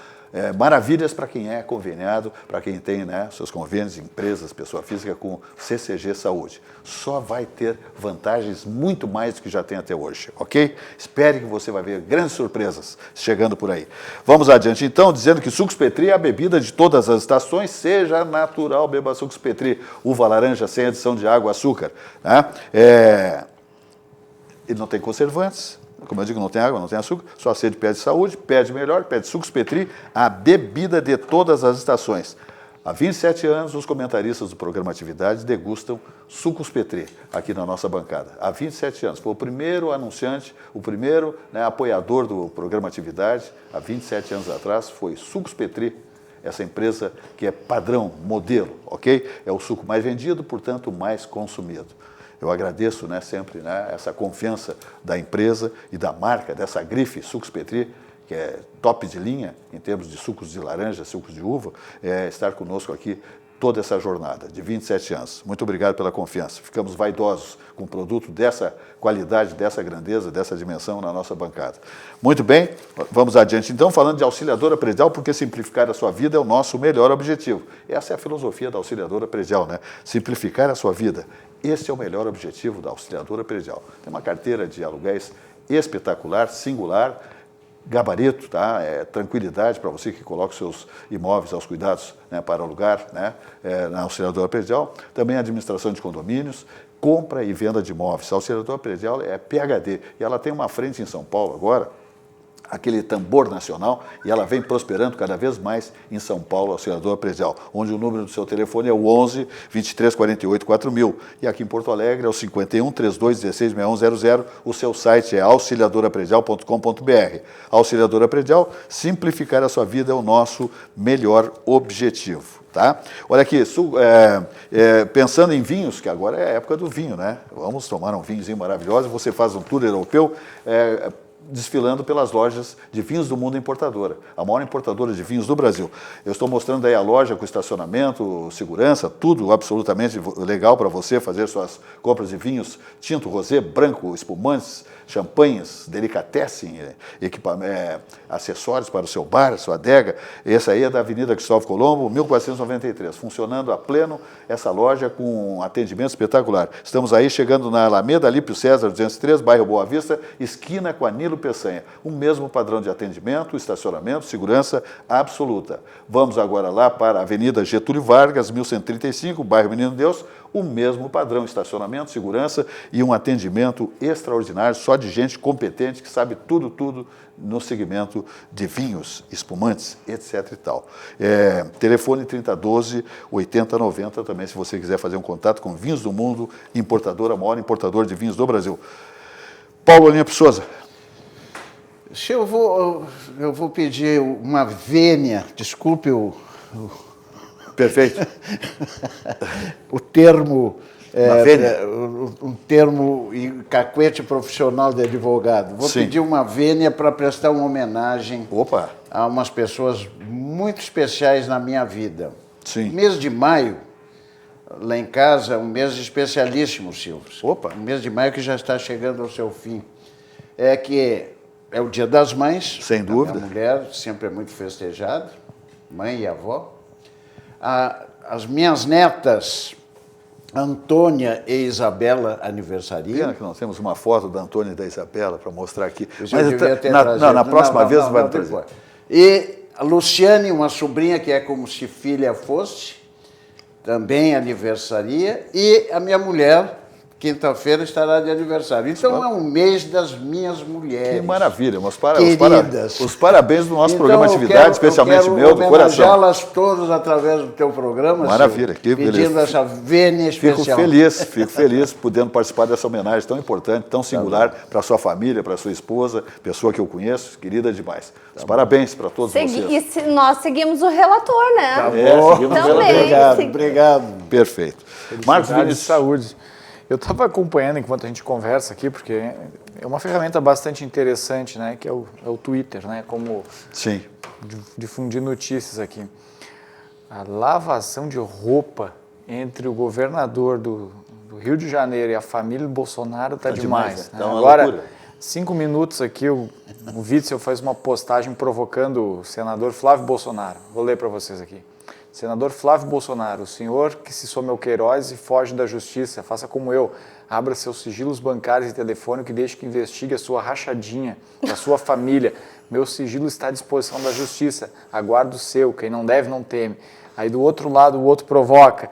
Maravilhas para quem é conveniado, para quem tem, né, seus convênios, empresas, pessoa física com CCG Saúde. Só vai ter vantagens muito mais do que já tem até hoje, ok? Espere que você vai ver grandes surpresas chegando por aí. Vamos adiante então, dizendo que Sucos Petri é a bebida de todas as estações, seja natural, beba Sucos Petri, uva laranja sem adição de água, açúcar. Né? Ele não tem conservantes. Como eu digo, não tem água, não tem açúcar, sua sede pede saúde, pede melhor, pede Sucos Petri, a bebida de todas as estações. Há 27 anos, os comentaristas do programa Atividades degustam Sucos Petri aqui na nossa bancada. Há 27 anos. Foi o primeiro anunciante, o primeiro, né, apoiador do programa Atividades, há 27 anos atrás, foi Sucos Petri, essa empresa que é padrão, modelo, ok? É o suco mais vendido, portanto, mais consumido. Eu agradeço, né, sempre, né, essa confiança da empresa e da marca, dessa grife Sucos Petri, que é top de linha em termos de sucos de laranja, sucos de uva, estar conosco aqui toda essa jornada de 27 anos. Muito obrigado pela confiança. Ficamos vaidosos com um produto dessa qualidade, dessa grandeza, dessa dimensão na nossa bancada. Muito bem, vamos adiante então, falando de auxiliadora predial, porque simplificar a sua vida é o nosso melhor objetivo. Essa é a filosofia da auxiliadora predial, né? Simplificar a sua vida. Esse é o melhor objetivo da auxiliadora predial. Tem uma carteira de aluguéis espetacular, singular, gabarito, tá? Tranquilidade para você que coloca os seus imóveis aos cuidados, né, para alugar, né, na auxiliadora predial. Também administração de condomínios, compra e venda de imóveis. A auxiliadora predial é PhD e ela tem uma frente em São Paulo agora, aquele tambor nacional, e ela vem prosperando cada vez mais em São Paulo, auxiliadora predial, onde o número do seu telefone é o 11 23 48 4000, e aqui em Porto Alegre é o 51 32 16 6100, o seu site é auxiliadorapredial.com.br. Auxiliadora Predial, simplificar a sua vida é o nosso melhor objetivo. Tá? Olha aqui, pensando em vinhos, que agora é a época do vinho, né? Vamos tomar um vinhozinho maravilhoso, você faz um tour europeu, desfilando pelas lojas de vinhos do mundo importadora, a maior importadora de vinhos do Brasil. Eu estou mostrando aí a loja com estacionamento, segurança, tudo absolutamente legal para você fazer suas compras de vinhos tinto, rosé, branco, espumantes, champanhes, delicatessen, acessórios para o seu bar, sua adega. Essa aí é da Avenida Cristóvão Colombo, 1493, funcionando a pleno essa loja com um atendimento espetacular. Estamos aí chegando na Alameda Alípio César 203, bairro Boa Vista, esquina com a Nilo Peçanha. O mesmo padrão de atendimento, estacionamento, segurança absoluta. Vamos agora lá para a Avenida Getúlio Vargas, 1135, bairro Menino Deus, o mesmo padrão, estacionamento, segurança e um atendimento extraordinário, só de gente competente que sabe tudo no segmento de vinhos, espumantes, etc. e tal. Telefone 3012-8090 também, se você quiser fazer um contato com Vinhos do Mundo, importadora, maior importador de vinhos do Brasil. Paulo Olimpo Souza. Eu vou pedir uma vênia, desculpe Perfeito. o termo, um termo e cacuete profissional de advogado. Vou pedir uma vênia para prestar uma homenagem a umas pessoas muito especiais na minha vida. Sim. Mês de maio, lá em casa, um mês especialíssimo, Silvio. Um mês de maio que já está chegando ao seu fim. Que é o Dia das Mães. Sem dúvida. A minha mulher sempre é muito festejada, mãe e avó. As minhas netas, Antônia e Isabela, aniversariam. Pena que nós temos uma foto da Antônia e da Isabela para mostrar aqui. Mas na próxima vez vai trazer. E a Luciane, uma sobrinha que é como se filha fosse, também aniversaria. E a minha mulher, quinta-feira estará de aniversário. Então é um mês das minhas mulheres. Que maravilha, queridas. Os parabéns do nosso Então, programa Atividade, especialmente meu, do coração. Homenageá-las todas através do teu programa, Maravilha, Silvio, que pedindo beleza. essa vênia especial. Fico feliz podendo participar dessa homenagem tão importante, tão singular para sua família, para sua esposa, pessoa que eu conheço, querida demais. Os parabéns para todos vocês. E nós seguimos o relator, né? Tá bom. seguimos Também. Obrigado. Perfeito. Marcos Felicidade e Vinícius. saúde. Eu estava acompanhando enquanto a gente conversa aqui, porque é uma ferramenta bastante interessante, né? Que é o Twitter, né? Como Sim. difundir notícias aqui. A lavação de roupa entre o governador do Rio de Janeiro e a família Bolsonaro está demais. né? Né? Tá uma Agora, loucura. 5 minutos aqui, o Witzel faz uma postagem provocando o senador Flávio Bolsonaro. Vou ler para vocês aqui. Senador Flávio Bolsonaro, o senhor que se some ao Queiroz e foge da justiça, faça como eu, abra seus sigilos bancários e telefônicos e deixe que investigue a sua rachadinha, a sua família. Meu sigilo está à disposição da justiça, aguardo o seu, quem não deve não teme. Aí do outro lado o outro provoca.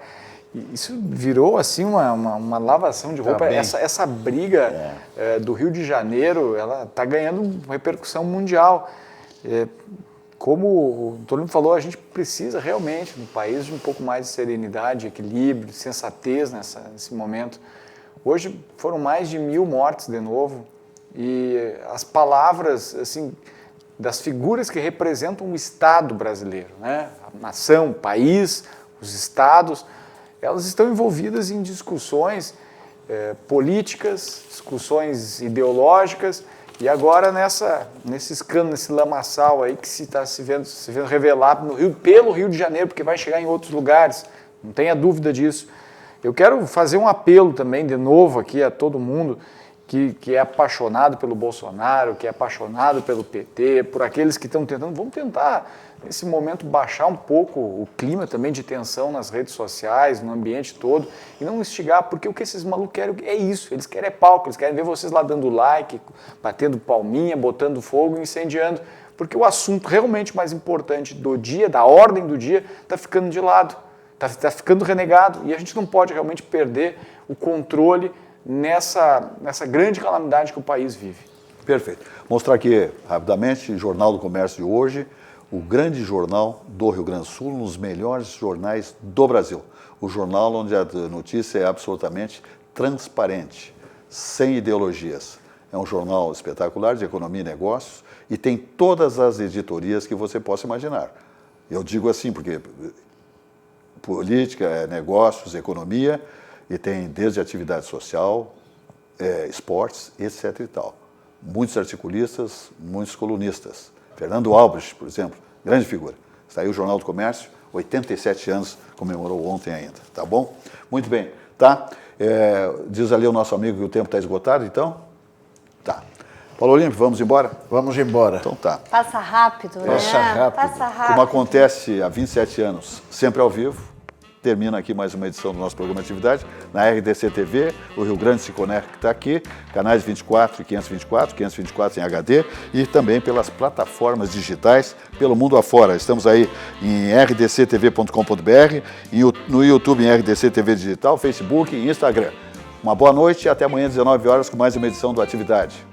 E isso virou assim uma lavação de roupa. Essa briga do Rio de Janeiro, ela está ganhando repercussão mundial. Como o Tolino falou, a gente precisa realmente, no país, de um pouco mais de serenidade, equilíbrio, sensatez nesse momento. Hoje foram mais de 1.000 mortes de novo e as palavras assim, das figuras que representam o Estado brasileiro, né? A nação, o país, os estados, elas estão envolvidas em discussões políticas, discussões ideológicas. E agora nesse escândalo, nesse lamaçal aí que se está se vendo revelar pelo Rio de Janeiro, porque vai chegar em outros lugares, não tenha dúvida disso. Eu quero fazer um apelo também, de novo, aqui a todo mundo que é apaixonado pelo Bolsonaro, que é apaixonado pelo PT, por aqueles que estão tentando, vamos tentar, nesse momento, baixar um pouco o clima também de tensão nas redes sociais, no ambiente todo, e não instigar, porque o que esses malucos querem é isso, eles querem palco, eles querem ver vocês lá dando like, batendo palminha, botando fogo, incendiando, porque o assunto realmente mais importante do dia, da ordem do dia, está ficando de lado, está ficando renegado, e a gente não pode realmente perder o controle nessa grande calamidade que o país vive. Perfeito. Mostrar aqui rapidamente, Jornal do Comércio de hoje, o grande jornal do Rio Grande do Sul, um dos melhores jornais do Brasil. O jornal onde a notícia é absolutamente transparente, sem ideologias. É um jornal espetacular de economia e negócios e tem todas as editorias que você possa imaginar. Eu digo assim porque política, negócios, economia, e tem desde atividade social, esportes, etc. e tal. Muitos articulistas, muitos colunistas. Fernando Albrecht, por exemplo, grande figura. Saiu o Jornal do Comércio, 87 anos, comemorou ontem ainda, tá bom? Muito bem, tá? Diz ali o nosso amigo que o tempo está esgotado, então? Tá. Paulo Olímpio, vamos embora? Vamos embora. Então tá. Passa rápido, né? Passa rápido. Passa rápido. Como acontece há 27 anos, sempre ao vivo, termina aqui mais uma edição do nosso programa Atividade, na RDC TV, o Rio Grande se conecta aqui, canais 24 e 524 em HD e também pelas plataformas digitais pelo mundo afora. Estamos aí em rdctv.com.br, no YouTube em RDC TV Digital, Facebook e Instagram. Uma boa noite e até amanhã, 19 horas, com mais uma edição do Atividade.